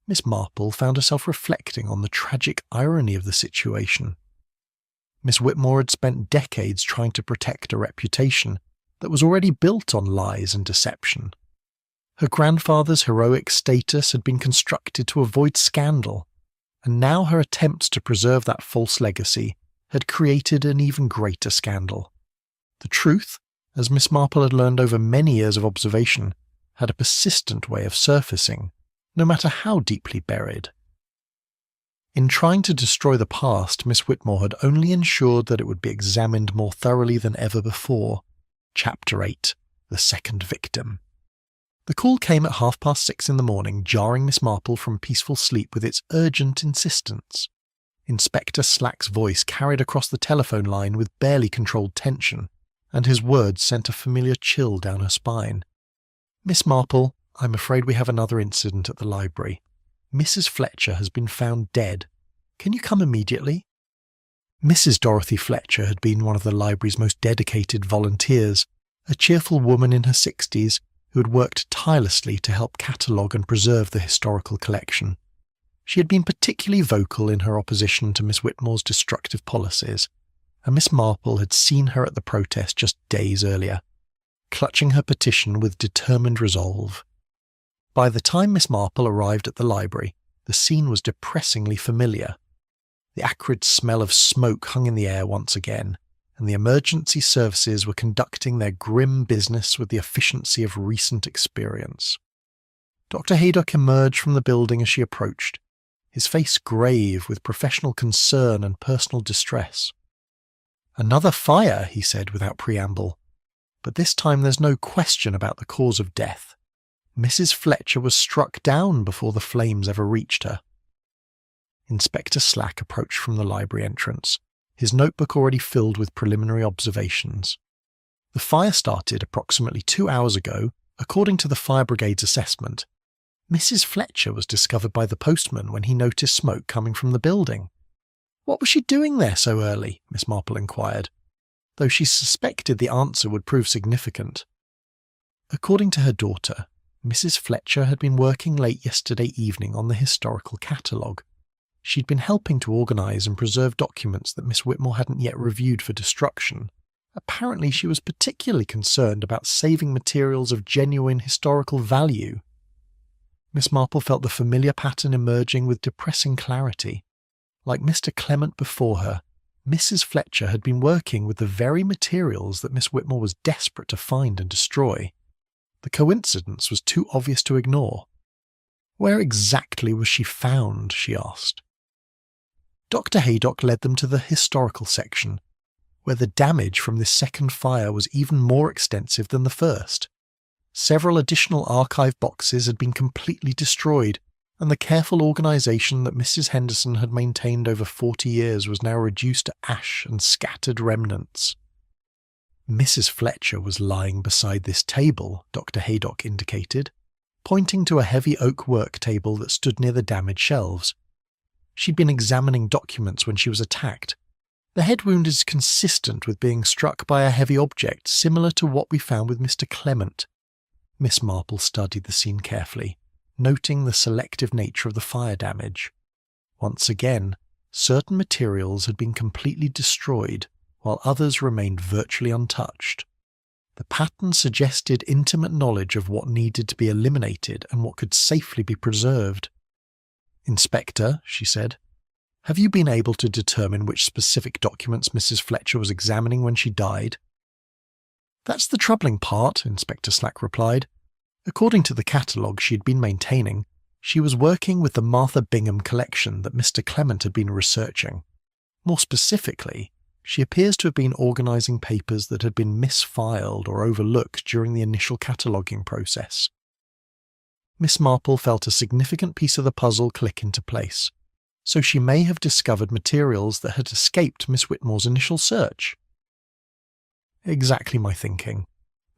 Miss Marple found herself reflecting on the tragic irony of the situation. Miss Whitmore had spent decades trying to protect a reputation that was already built on lies and deception. Her grandfather's heroic status had been constructed to avoid scandal, and now her attempts to preserve that false legacy had created an even greater scandal. The truth, as Miss Marple had learned over many years of observation, had a persistent way of surfacing, no matter how deeply buried. In trying to destroy the past, Miss Whitmore had only ensured that it would be examined more thoroughly than ever before. Chapter 8. The Second Victim. The call came at 6:30 in the morning, jarring Miss Marple from peaceful sleep with its urgent insistence. Inspector Slack's voice carried across the telephone line with barely controlled tension, and his words sent a familiar chill down her spine. "Miss Marple, I'm afraid we have another incident at the library. Mrs. Fletcher has been found dead. Can you come immediately?" Mrs. Dorothy Fletcher had been one of the library's most dedicated volunteers, a cheerful woman in her 60s who had worked tirelessly to help catalogue and preserve the historical collection. She had been particularly vocal in her opposition to Miss Whitmore's destructive policies, and Miss Marple had seen her at the protest just days earlier, clutching her petition with determined resolve. By the time Miss Marple arrived at the library, the scene was depressingly familiar. The acrid smell of smoke hung in the air once again, and the emergency services were conducting their grim business with the efficiency of recent experience. Dr. Haydock emerged from the building as she approached, his face grave with professional concern and personal distress. "Another fire," he said without preamble, "but this time there's no question about the cause of death. Mrs. Fletcher was struck down before the flames ever reached her." Inspector Slack approached from the library entrance, his notebook already filled with preliminary observations. "The fire started approximately 2 hours ago, according to the fire brigade's assessment. Mrs. Fletcher was discovered by the postman when he noticed smoke coming from the building." "What was she doing there so early?" Miss Marple inquired, though she suspected the answer would prove significant. According to her daughter, Mrs. Fletcher had been working late yesterday evening on the historical catalogue. She'd been helping to organise and preserve documents that Miss Whitmore hadn't yet reviewed for destruction. Apparently she was particularly concerned about saving materials of genuine historical value. Miss Marple felt the familiar pattern emerging with depressing clarity. Like Mr. Clement before her, Mrs. Fletcher had been working with the very materials that Miss Whitmore was desperate to find and destroy. The coincidence was too obvious to ignore. Where exactly was she found, she asked. Dr. Haydock led them to the historical section, where the damage from this second fire was even more extensive than the first. Several additional archive boxes had been completely destroyed, and the careful organisation that Mrs. Henderson had maintained over 40 years was now reduced to ash and scattered remnants. Mrs. Fletcher was lying beside this table, Dr. Haydock indicated, pointing to a heavy oak work table that stood near the damaged shelves. She'd been examining documents when she was attacked. The head wound is consistent with being struck by a heavy object, similar to what we found with Mr. Clement. Miss Marple studied the scene carefully, noting the selective nature of the fire damage. Once again, certain materials had been completely destroyed, while others remained virtually untouched. The pattern suggested intimate knowledge of what needed to be eliminated and what could safely be preserved. "Inspector," she said, "have you been able to determine which specific documents Mrs. Fletcher was examining when she died?" "That's the troubling part," Inspector Slack replied. "According to the catalogue she had been maintaining, she was working with the Martha Bingham collection that Mr. Clement had been researching. More specifically, she appears to have been organising papers that had been misfiled or overlooked during the initial cataloguing process." Miss Marple felt a significant piece of the puzzle click into place. So she may have discovered materials that had escaped Miss Whitmore's initial search. "Exactly my thinking.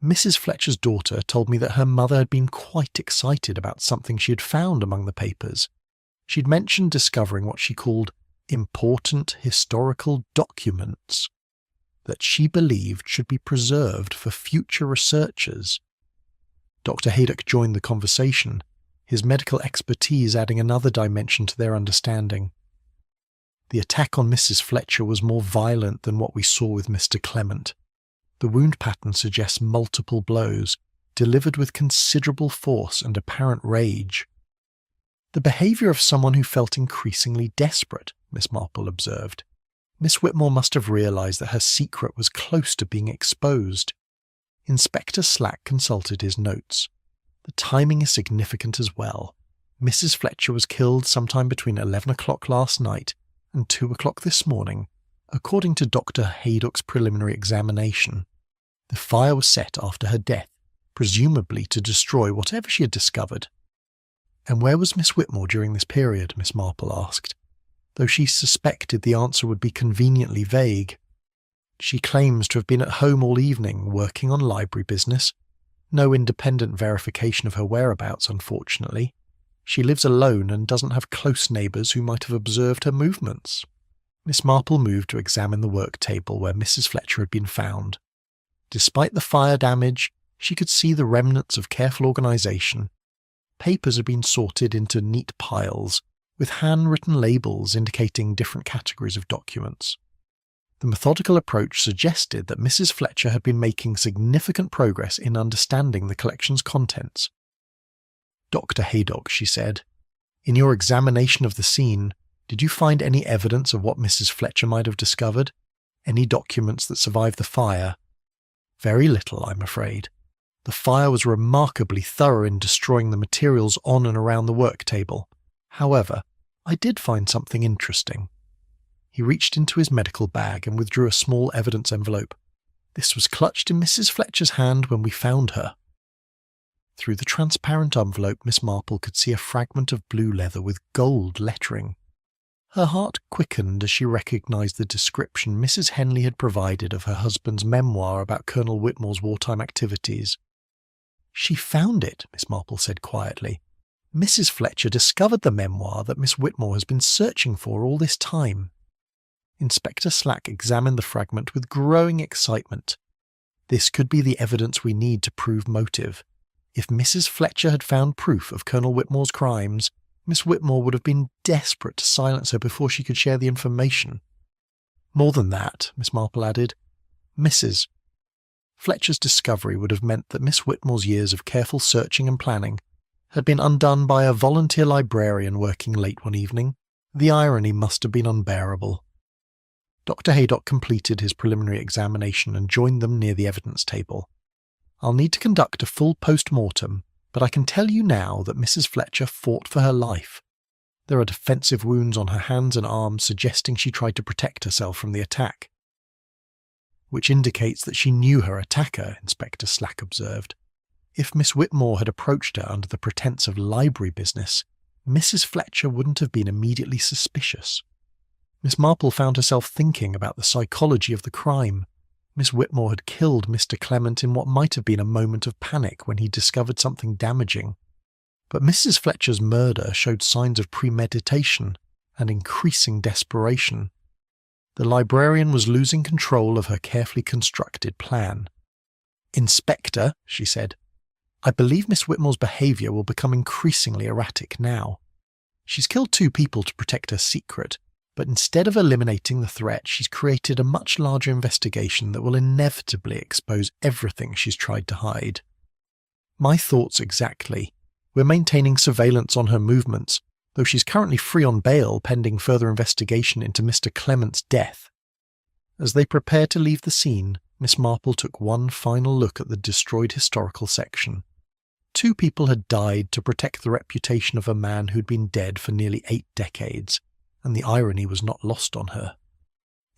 Mrs. Fletcher's daughter told me that her mother had been quite excited about something she had found among the papers. She'd mentioned discovering what she called important historical documents that she believed should be preserved for future researchers." Dr. Haydock joined the conversation, his medical expertise adding another dimension to their understanding. "The attack on Mrs. Fletcher was more violent than what we saw with Mr. Clement. The wound pattern suggests multiple blows, delivered with considerable force and apparent rage." "The behaviour of someone who felt increasingly desperate," Miss Marple observed. "Miss Whitmore must have realised that her secret was close to being exposed." Inspector Slack consulted his notes. "The timing is significant as well. Mrs. Fletcher was killed sometime between 11 o'clock last night and 2 o'clock this morning, according to Dr. Haydock's preliminary examination. The fire was set after her death, presumably to destroy whatever she had discovered. And where was Miss Whitmore during this period? Miss Marple asked, though she suspected the answer would be conveniently vague. She claims to have been at home all evening, working on library business. No independent verification of her whereabouts, unfortunately. She lives alone and doesn't have close neighbours who might have observed her movements. Miss Marple moved to examine the work table where Mrs. Fletcher had been found. Despite the fire damage, she could see the remnants of careful organisation. Papers had been sorted into neat piles, with handwritten labels indicating different categories of documents. The methodical approach suggested that Mrs. Fletcher had been making significant progress in understanding the collection's contents. "Dr. Haydock," she said, "in your examination of the scene, did you find any evidence of what Mrs. Fletcher might have discovered? Any documents that survived the fire?" "Very little, I'm afraid. The fire was remarkably thorough in destroying the materials on and around the work table. However, I did find something interesting." He reached into his medical bag and withdrew a small evidence envelope. "This was clutched in Mrs. Fletcher's hand when we found her." Through the transparent envelope, Miss Marple could see a fragment of blue leather with gold lettering. Her heart quickened as she recognised the description Mrs. Henley had provided of her husband's memoir about Colonel Whitmore's wartime activities. "She found it," Miss Marple said quietly. "Mrs. Fletcher discovered the memoir that Miss Whitmore has been searching for all this time." Inspector Slack examined the fragment with growing excitement. "This could be the evidence we need to prove motive. If Mrs. Fletcher had found proof of Colonel Whitmore's crimes, Miss Whitmore would have been desperate to silence her before she could share the information. More than that," Miss Marple added, "Mrs. Fletcher's discovery would have meant that Miss Whitmore's years of careful searching and planning had been undone by a volunteer librarian working late one evening. The irony must have been unbearable." Dr. Haydock completed his preliminary examination and joined them near the evidence table. "I'll need to conduct a full post-mortem, but I can tell you now that Mrs. Fletcher fought for her life. There are defensive wounds on her hands and arms suggesting she tried to protect herself from the attack." "Which indicates that she knew her attacker," Inspector Slack observed. "If Miss Whitmore had approached her under the pretence of library business, Mrs. Fletcher wouldn't have been immediately suspicious." Miss Marple found herself thinking about the psychology of the crime. Miss Whitmore had killed Mr. Clement in what might have been a moment of panic when he discovered something damaging. But Mrs. Fletcher's murder showed signs of premeditation and increasing desperation. The librarian was losing control of her carefully constructed plan. "Inspector," she said, "I believe Miss Whitmore's behaviour will become increasingly erratic now. She's killed 2 people to protect her secret, but instead of eliminating the threat, she's created a much larger investigation that will inevitably expose everything she's tried to hide." "My thoughts exactly. We're maintaining surveillance on her movements, though she's currently free on bail pending further investigation into Mr. Clement's death." As they prepared to leave the scene, Miss Marple took one final look at the destroyed historical section. 2 people had died to protect the reputation of a man who'd been dead for nearly 8 decades. And the irony was not lost on her.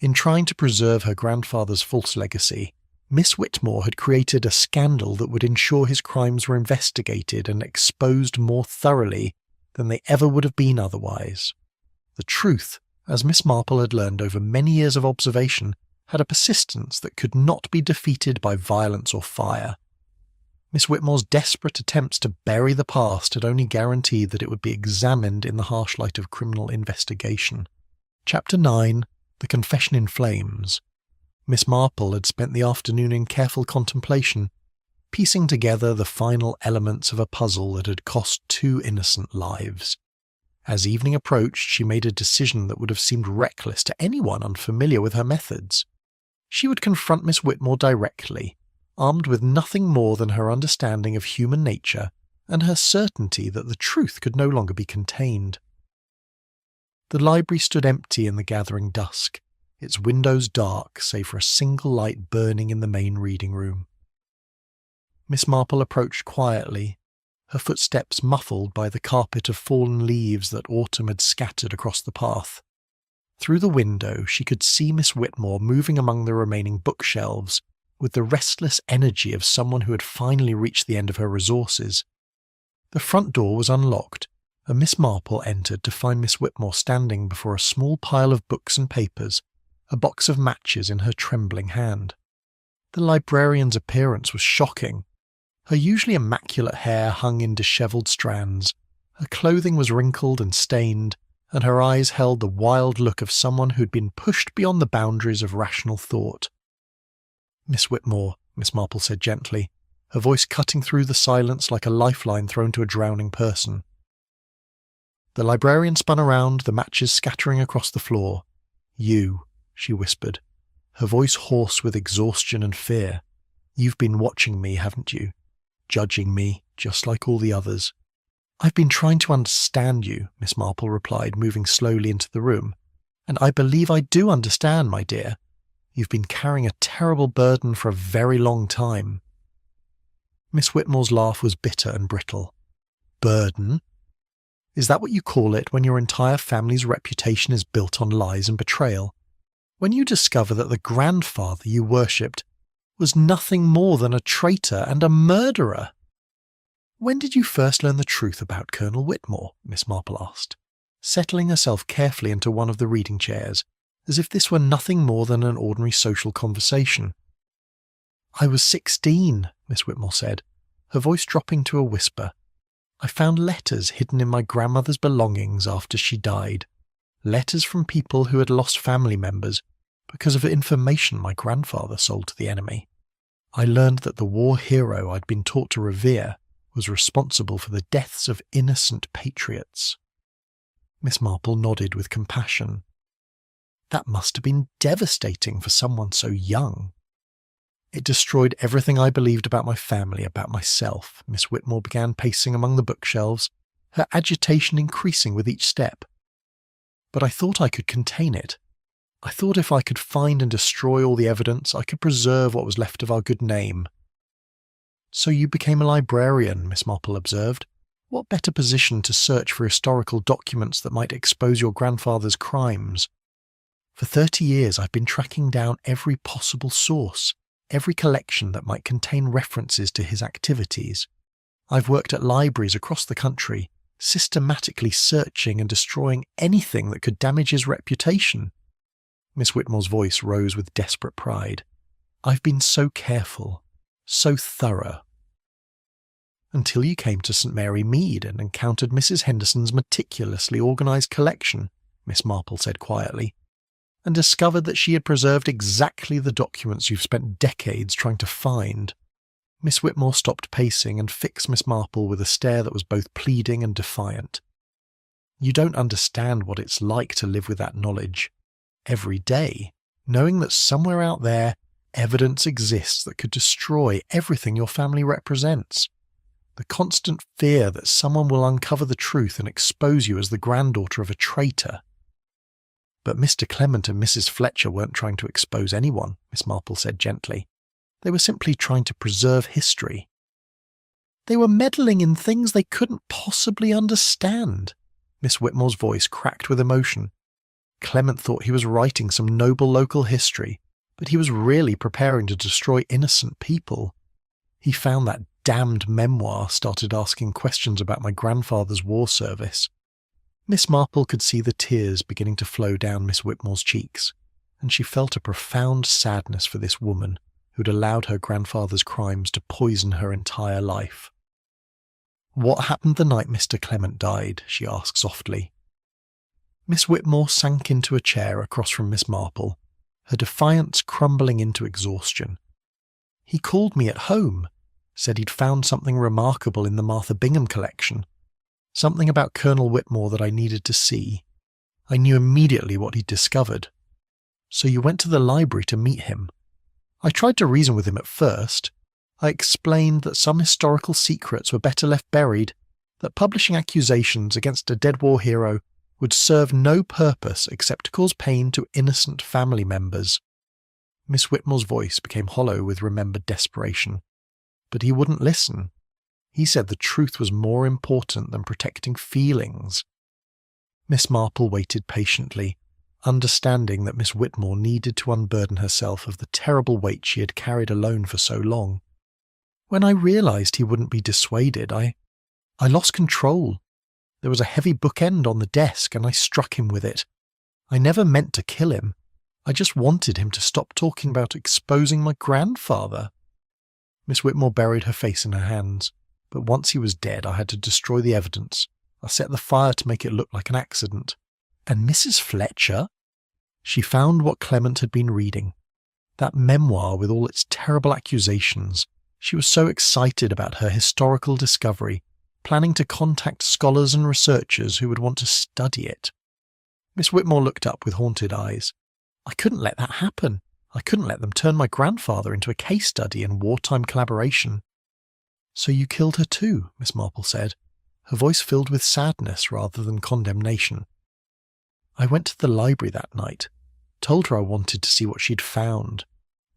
In trying to preserve her grandfather's false legacy, Miss Whitmore had created a scandal that would ensure his crimes were investigated and exposed more thoroughly than they ever would have been otherwise. The truth, as Miss Marple had learned over many years of observation, had a persistence that could not be defeated by violence or fire. Miss Whitmore's desperate attempts to bury the past had only guaranteed that it would be examined in the harsh light of criminal investigation. Chapter 9. The Confession in Flames. Miss Marple had spent the afternoon in careful contemplation, piecing together the final elements of a puzzle that had cost 2 innocent lives. As evening approached, she made a decision that would have seemed reckless to anyone unfamiliar with her methods. She would confront Miss Whitmore directly, armed with nothing more than her understanding of human nature and her certainty that the truth could no longer be contained. The library stood empty in the gathering dusk, its windows dark save for a single light burning in the main reading room. Miss Marple approached quietly, her footsteps muffled by the carpet of fallen leaves that autumn had scattered across the path. Through the window she could see Miss Whitmore moving among the remaining bookshelves with the restless energy of someone who had finally reached the end of her resources. The front door was unlocked, and Miss Marple entered to find Miss Whitmore standing before a small pile of books and papers, a box of matches in her trembling hand. The librarian's appearance was shocking. Her usually immaculate hair hung in dishevelled strands, her clothing was wrinkled and stained, and her eyes held the wild look of someone who'd been pushed beyond the boundaries of rational thought. "Miss Whitmore," Miss Marple said gently, her voice cutting through the silence like a lifeline thrown to a drowning person. The librarian spun around, the matches scattering across the floor. "You," she whispered, her voice hoarse with exhaustion and fear. "You've been watching me, haven't you? Judging me, just like all the others." "I've been trying to understand you," Miss Marple replied, moving slowly into the room. "And I believe I do understand, my dear. You've been carrying a terrible burden for a very long time." Miss Whitmore's laugh was bitter and brittle. "Burden? Is that what you call it when your entire family's reputation is built on lies and betrayal? When you discover that the grandfather you worshipped was nothing more than a traitor and a murderer?" "When did you first learn the truth about Colonel Whitmore?" Miss Marple asked, settling herself carefully into one of the reading chairs, as if this were nothing more than an ordinary social conversation. "I was 16, Miss Whitmore said, her voice dropping to a whisper. "I found letters hidden in my grandmother's belongings after she died. Letters from people who had lost family members because of information my grandfather sold to the enemy. I learned that the war hero I'd been taught to revere was responsible for the deaths of innocent patriots." Miss Marple nodded with compassion. "That must have been devastating for someone so young." "It destroyed everything I believed about my family, about myself." Miss Whitmore began pacing among the bookshelves, her agitation increasing with each step. "But I thought I could contain it. I thought if I could find and destroy all the evidence, I could preserve what was left of our good name." "So you became a librarian," Miss Marple observed. "What better position to search for historical documents that might expose your grandfather's crimes? For 30 years I've been tracking down every possible source, every collection that might contain references to his activities. I've worked at libraries across the country, systematically searching and destroying anything that could damage his reputation." Miss Whitmore's voice rose with desperate pride. "I've been so careful, so thorough." "Until you came to St. Mary Mead and encountered Mrs. Henderson's meticulously organised collection," Miss Marple said quietly, "and discovered that she had preserved exactly the documents you've spent decades trying to find." Miss Whitmore stopped pacing and fixed Miss Marple with a stare that was both pleading and defiant. "You don't understand what it's like to live with that knowledge. Every day, knowing that somewhere out there, evidence exists that could destroy everything your family represents. The constant fear that someone will uncover the truth and expose you as the granddaughter of a traitor." "But Mr. Clement and Mrs. Fletcher weren't trying to expose anyone," Miss Marple said gently. "They were simply trying to preserve history." "They were meddling in things they couldn't possibly understand." Miss Whitmore's voice cracked with emotion. "Clement thought he was writing some noble local history, but he was really preparing to destroy innocent people. He found that damned memoir, started asking questions about my grandfather's war service." Miss Marple could see the tears beginning to flow down Miss Whitmore's cheeks, and she felt a profound sadness for this woman who'd allowed her grandfather's crimes to poison her entire life. "What happened the night Mr. Clement died?" she asked softly. Miss Whitmore sank into a chair across from Miss Marple, her defiance crumbling into exhaustion. "He called me at home, said he'd found something remarkable in the Martha Bingham collection, something about Colonel Whitmore that I needed to see. I knew immediately what he'd discovered. So you went to the library to meet him. I tried to reason with him at first. I explained that some historical secrets were better left buried, that publishing accusations against a dead war hero would serve no purpose except to cause pain to innocent family members." Miss Whitmore's voice became hollow with remembered desperation. "But he wouldn't listen. He said the truth was more important than protecting feelings. Miss Marple waited patiently, understanding that Miss Whitmore needed to unburden herself of the terrible weight she had carried alone for so long. When I realised he wouldn't be dissuaded, I lost control. There was a heavy bookend on the desk and I struck him with it. I never meant to kill him. I just wanted him to stop talking about exposing my grandfather. Miss Whitmore buried her face in her hands, but once he was dead I had to destroy the evidence. I set the fire to make it look like an accident. And Mrs. Fletcher? She found what Clement had been reading. That memoir with all its terrible accusations. She was so excited about her historical discovery, planning to contact scholars and researchers who would want to study it. Miss Whitmore looked up with haunted eyes. I couldn't let that happen. I couldn't let them turn my grandfather into a case study in wartime collaboration. So you killed her too, Miss Marple said, her voice filled with sadness rather than condemnation. I went to the library that night, told her I wanted to see what she'd found.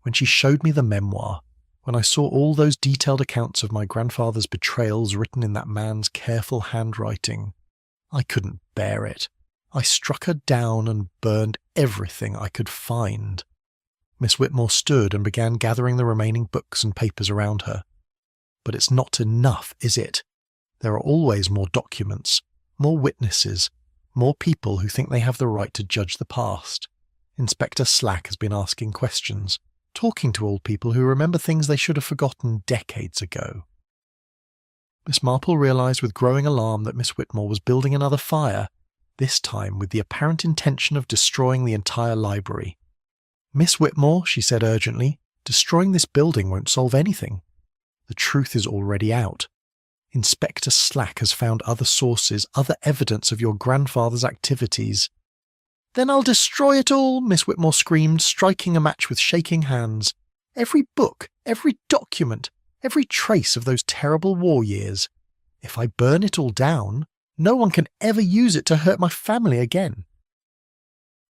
When she showed me the memoir, when I saw all those detailed accounts of my grandfather's betrayals written in that man's careful handwriting, I couldn't bear it. I struck her down and burned everything I could find. Miss Whitmore stood and began gathering the remaining books and papers around her. But it's not enough, is it? There are always more documents, more witnesses, more people who think they have the right to judge the past. Inspector Slack has been asking questions, talking to old people who remember things they should have forgotten decades ago. Miss Marple realised with growing alarm that Miss Whitmore was building another fire, this time with the apparent intention of destroying the entire library. Miss Whitmore, she said urgently, destroying this building won't solve anything. The truth is already out. Inspector Slack has found other sources, other evidence of your grandfather's activities. Then I'll destroy it all, Miss Whitmore screamed, striking a match with shaking hands. Every book, every document, every trace of those terrible war years. If I burn it all down, no one can ever use it to hurt my family again.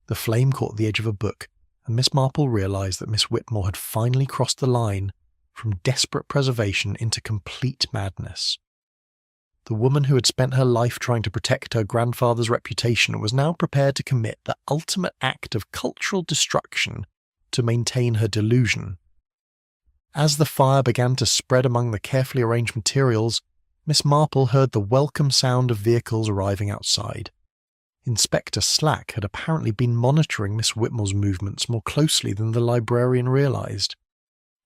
The flame caught the edge of a book, and Miss Marple realised that Miss Whitmore had finally crossed the line from desperate preservation into complete madness. The woman who had spent her life trying to protect her grandfather's reputation was now prepared to commit the ultimate act of cultural destruction to maintain her delusion. As the fire began to spread among the carefully arranged materials, Miss Marple heard the welcome sound of vehicles arriving outside. Inspector Slack had apparently been monitoring Miss Whitmore's movements more closely than the librarian realised.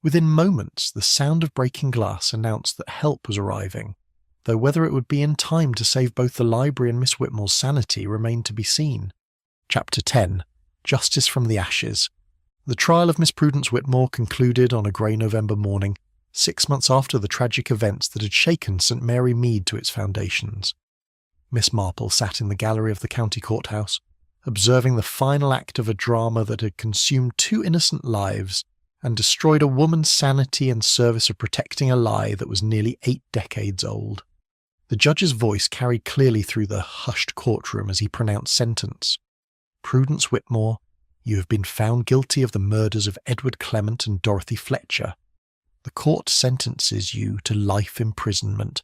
Within moments, the sound of breaking glass announced that help was arriving, though whether it would be in time to save both the library and Miss Whitmore's sanity remained to be seen. Chapter 10. Justice from the Ashes. The trial of Miss Prudence Whitmore concluded on a grey November morning, 6 months after the tragic events that had shaken St. Mary Mead to its foundations. Miss Marple sat in the gallery of the county courthouse, observing the final act of a drama that had consumed 2 innocent lives and destroyed a woman's sanity in service of protecting a lie that was nearly 8 decades old. The judge's voice carried clearly through the hushed courtroom as he pronounced sentence. Prudence Whitmore, you have been found guilty of the murders of Edward Clement and Dorothy Fletcher. The court sentences you to life imprisonment,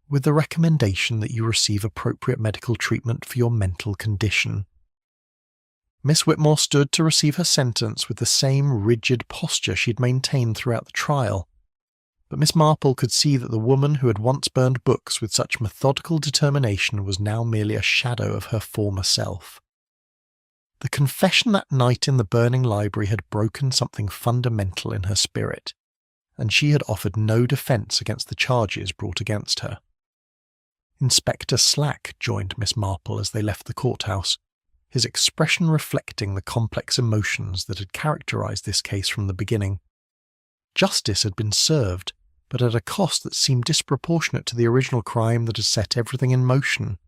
with the recommendation that you receive appropriate medical treatment for your mental condition. Miss Whitmore stood to receive her sentence with the same rigid posture she'd maintained throughout the trial, but Miss Marple could see that the woman who had once burned books with such methodical determination was now merely a shadow of her former self. The confession that night in the burning library had broken something fundamental in her spirit, and she had offered no defence against the charges brought against her. Inspector Slack joined Miss Marple as they left the courthouse, his expression reflecting the complex emotions that had characterised this case from the beginning. Justice had been served, but at a cost that seemed disproportionate to the original crime that had set everything in motion.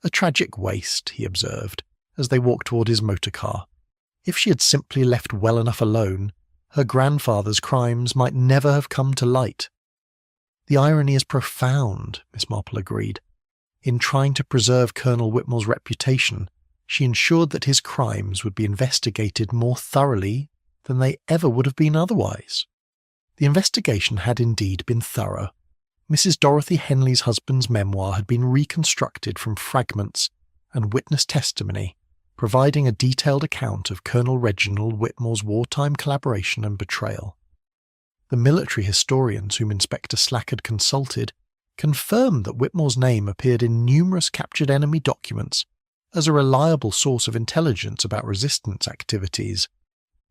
A tragic waste, he observed, as they walked toward his motor car. If she had simply left well enough alone, her grandfather's crimes might never have come to light. The irony is profound, Miss Marple agreed. In trying to preserve Colonel Whitmore's reputation, she ensured that his crimes would be investigated more thoroughly than they ever would have been otherwise. The investigation had indeed been thorough. Mrs. Dorothy Henley's husband's memoir had been reconstructed from fragments and witness testimony, providing a detailed account of Colonel Reginald Whitmore's wartime collaboration and betrayal. The military historians whom Inspector Slack had consulted confirmed that Whitmore's name appeared in numerous captured enemy documents as a reliable source of intelligence about resistance activities.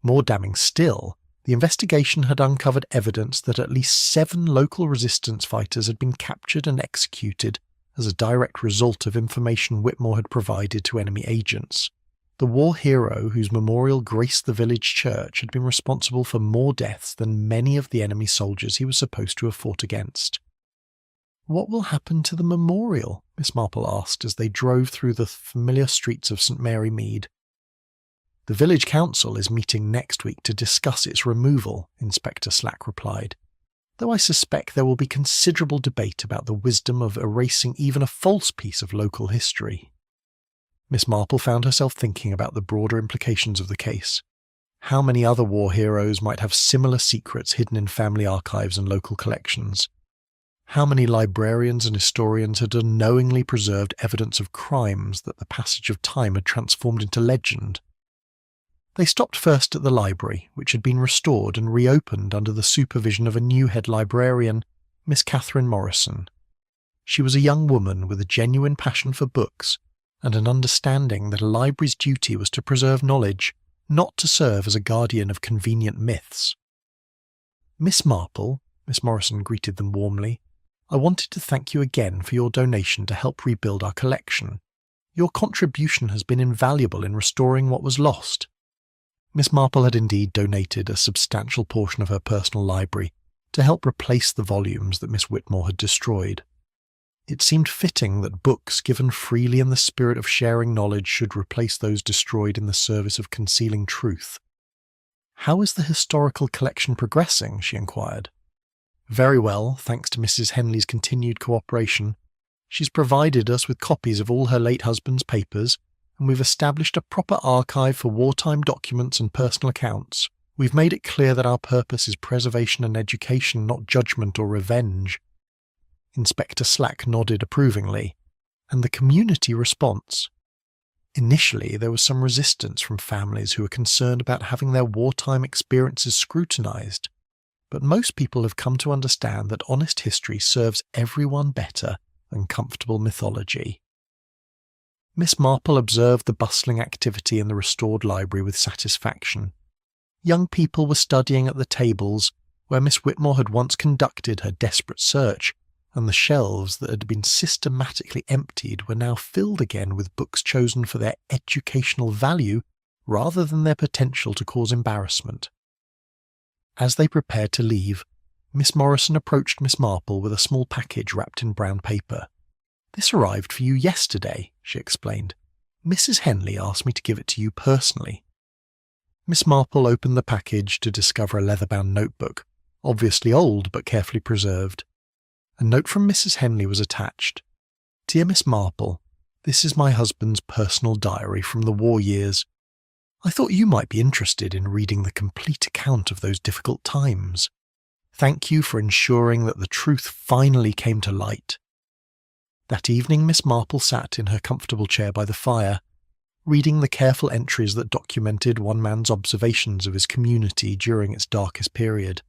More damning still, the investigation had uncovered evidence that at least 7 local resistance fighters had been captured and executed as a direct result of information Whitmore had provided to enemy agents. The war hero whose memorial graced the village church had been responsible for more deaths than many of the enemy soldiers he was supposed to have fought against. "What will happen to the memorial?" Miss Marple asked as they drove through the familiar streets of St. Mary Mead. "The village council is meeting next week to discuss its removal," Inspector Slack replied, "though I suspect there will be considerable debate about the wisdom of erasing even a false piece of local history." Miss Marple found herself thinking about the broader implications of the case. How many other war heroes might have similar secrets hidden in family archives and local collections? How many librarians and historians had unknowingly preserved evidence of crimes that the passage of time had transformed into legend? They stopped first at the library, which had been restored and reopened under the supervision of a new head librarian, Miss Catherine Morrison. She was a young woman with a genuine passion for books and an understanding that a library's duty was to preserve knowledge, not to serve as a guardian of convenient myths. "Miss Marple," Miss Morrison greeted them warmly, "I wanted to thank you again for your donation to help rebuild our collection. Your contribution has been invaluable in restoring what was lost." Miss Marple had indeed donated a substantial portion of her personal library to help replace the volumes that Miss Whitmore had destroyed. It seemed fitting that books given freely in the spirit of sharing knowledge should replace those destroyed in the service of concealing truth. "How is the historical collection progressing?" she inquired. "Very well, thanks to Mrs. Henley's continued cooperation. She's provided us with copies of all her late husband's papers, and we've established a proper archive for wartime documents and personal accounts. We've made it clear that our purpose is preservation and education, not judgment or revenge." Inspector Slack nodded approvingly. "And the community response?" "Initially, there was some resistance from families who were concerned about having their wartime experiences scrutinized, but most people have come to understand that honest history serves everyone better than comfortable mythology." Miss Marple observed the bustling activity in the restored library with satisfaction. Young people were studying at the tables where Miss Whitmore had once conducted her desperate search, and the shelves that had been systematically emptied were now filled again with books chosen for their educational value rather than their potential to cause embarrassment. As they prepared to leave, Miss Morrison approached Miss Marple with a small package wrapped in brown paper. "This arrived for you yesterday," she explained. "Mrs. Henley asked me to give it to you personally." Miss Marple opened the package to discover a leather-bound notebook, obviously old but carefully preserved. A note from Mrs. Henley was attached. "Dear Miss Marple, this is my husband's personal diary from the war years. I thought you might be interested in reading the complete account of those difficult times. Thank you for ensuring that the truth finally came to light." That evening Miss Marple sat in her comfortable chair by the fire, reading the careful entries that documented one man's observations of his community during its darkest period.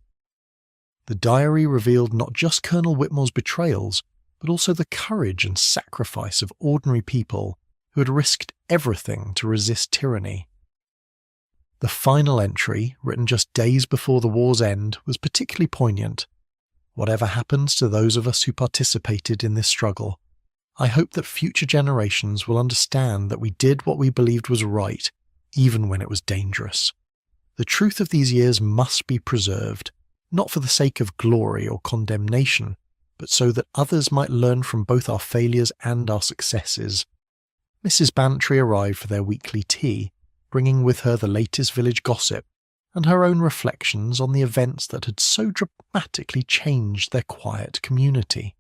The diary revealed not just Colonel Whitmore's betrayals, but also the courage and sacrifice of ordinary people who had risked everything to resist tyranny. The final entry, written just days before the war's end, was particularly poignant. "Whatever happens to those of us who participated in this struggle, I hope that future generations will understand that we did what we believed was right, even when it was dangerous. The truth of these years must be preserved, not for the sake of glory or condemnation, but so that others might learn from both our failures and our successes." Mrs. Bantry arrived for their weekly tea, bringing with her the latest village gossip and her own reflections on the events that had so dramatically changed their quiet community.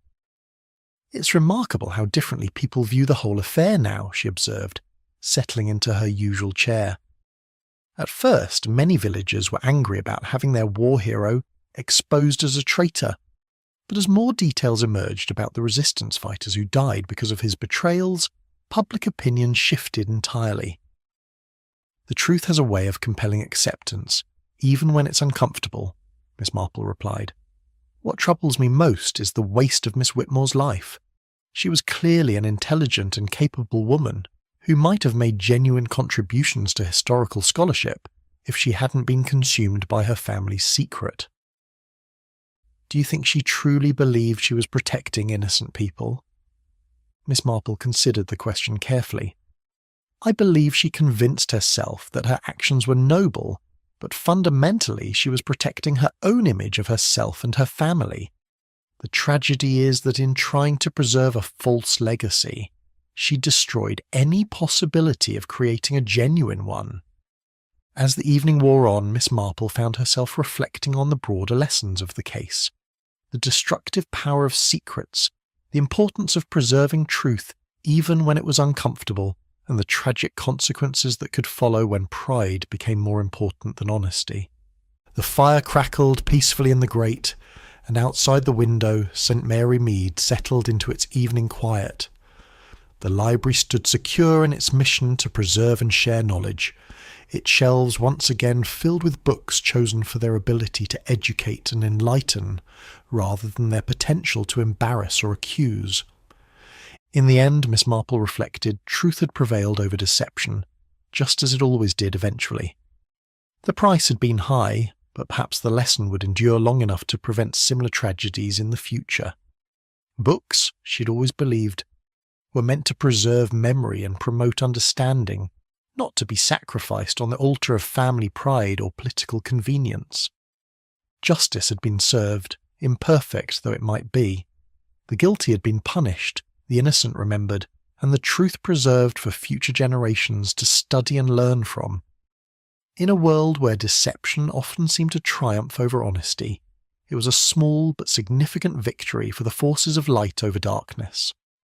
"It's remarkable how differently people view the whole affair now," she observed, settling into her usual chair. "At first, many villagers were angry about having their war hero exposed as a traitor. But as more details emerged about the resistance fighters who died because of his betrayals, public opinion shifted entirely. "The truth has a way of compelling acceptance, even when it's uncomfortable," Miss Marple replied. "What troubles me most is the waste of Miss Whitmore's life. She was clearly an intelligent and capable woman who might have made genuine contributions to historical scholarship if she hadn't been consumed by her family's secret." "Do you think she truly believed she was protecting innocent people?" Miss Marple considered the question carefully. "I believe she convinced herself that her actions were noble, but fundamentally she was protecting her own image of herself and her family. The tragedy is that in trying to preserve a false legacy, she destroyed any possibility of creating a genuine one." As the evening wore on, Miss Marple found herself reflecting on the broader lessons of the case. The destructive power of secrets, the importance of preserving truth even when it was uncomfortable, and the tragic consequences that could follow when pride became more important than honesty. The fire crackled peacefully in the grate, and outside the window St. Mary Mead settled into its evening quiet. The library stood secure in its mission to preserve and share knowledge, its shelves once again filled with books chosen for their ability to educate and enlighten, rather than their potential to embarrass or accuse. In the end, Miss Marple reflected, truth had prevailed over deception, just as it always did eventually. The price had been high, but perhaps the lesson would endure long enough to prevent similar tragedies in the future. Books, she'd always believed, were meant to preserve memory and promote understanding, not to be sacrificed on the altar of family pride or political convenience. Justice had been served, imperfect though it might be. The guilty had been punished, the innocent remembered, and the truth preserved for future generations to study and learn from. In a world where deception often seemed to triumph over honesty, it was a small but significant victory for the forces of light over darkness.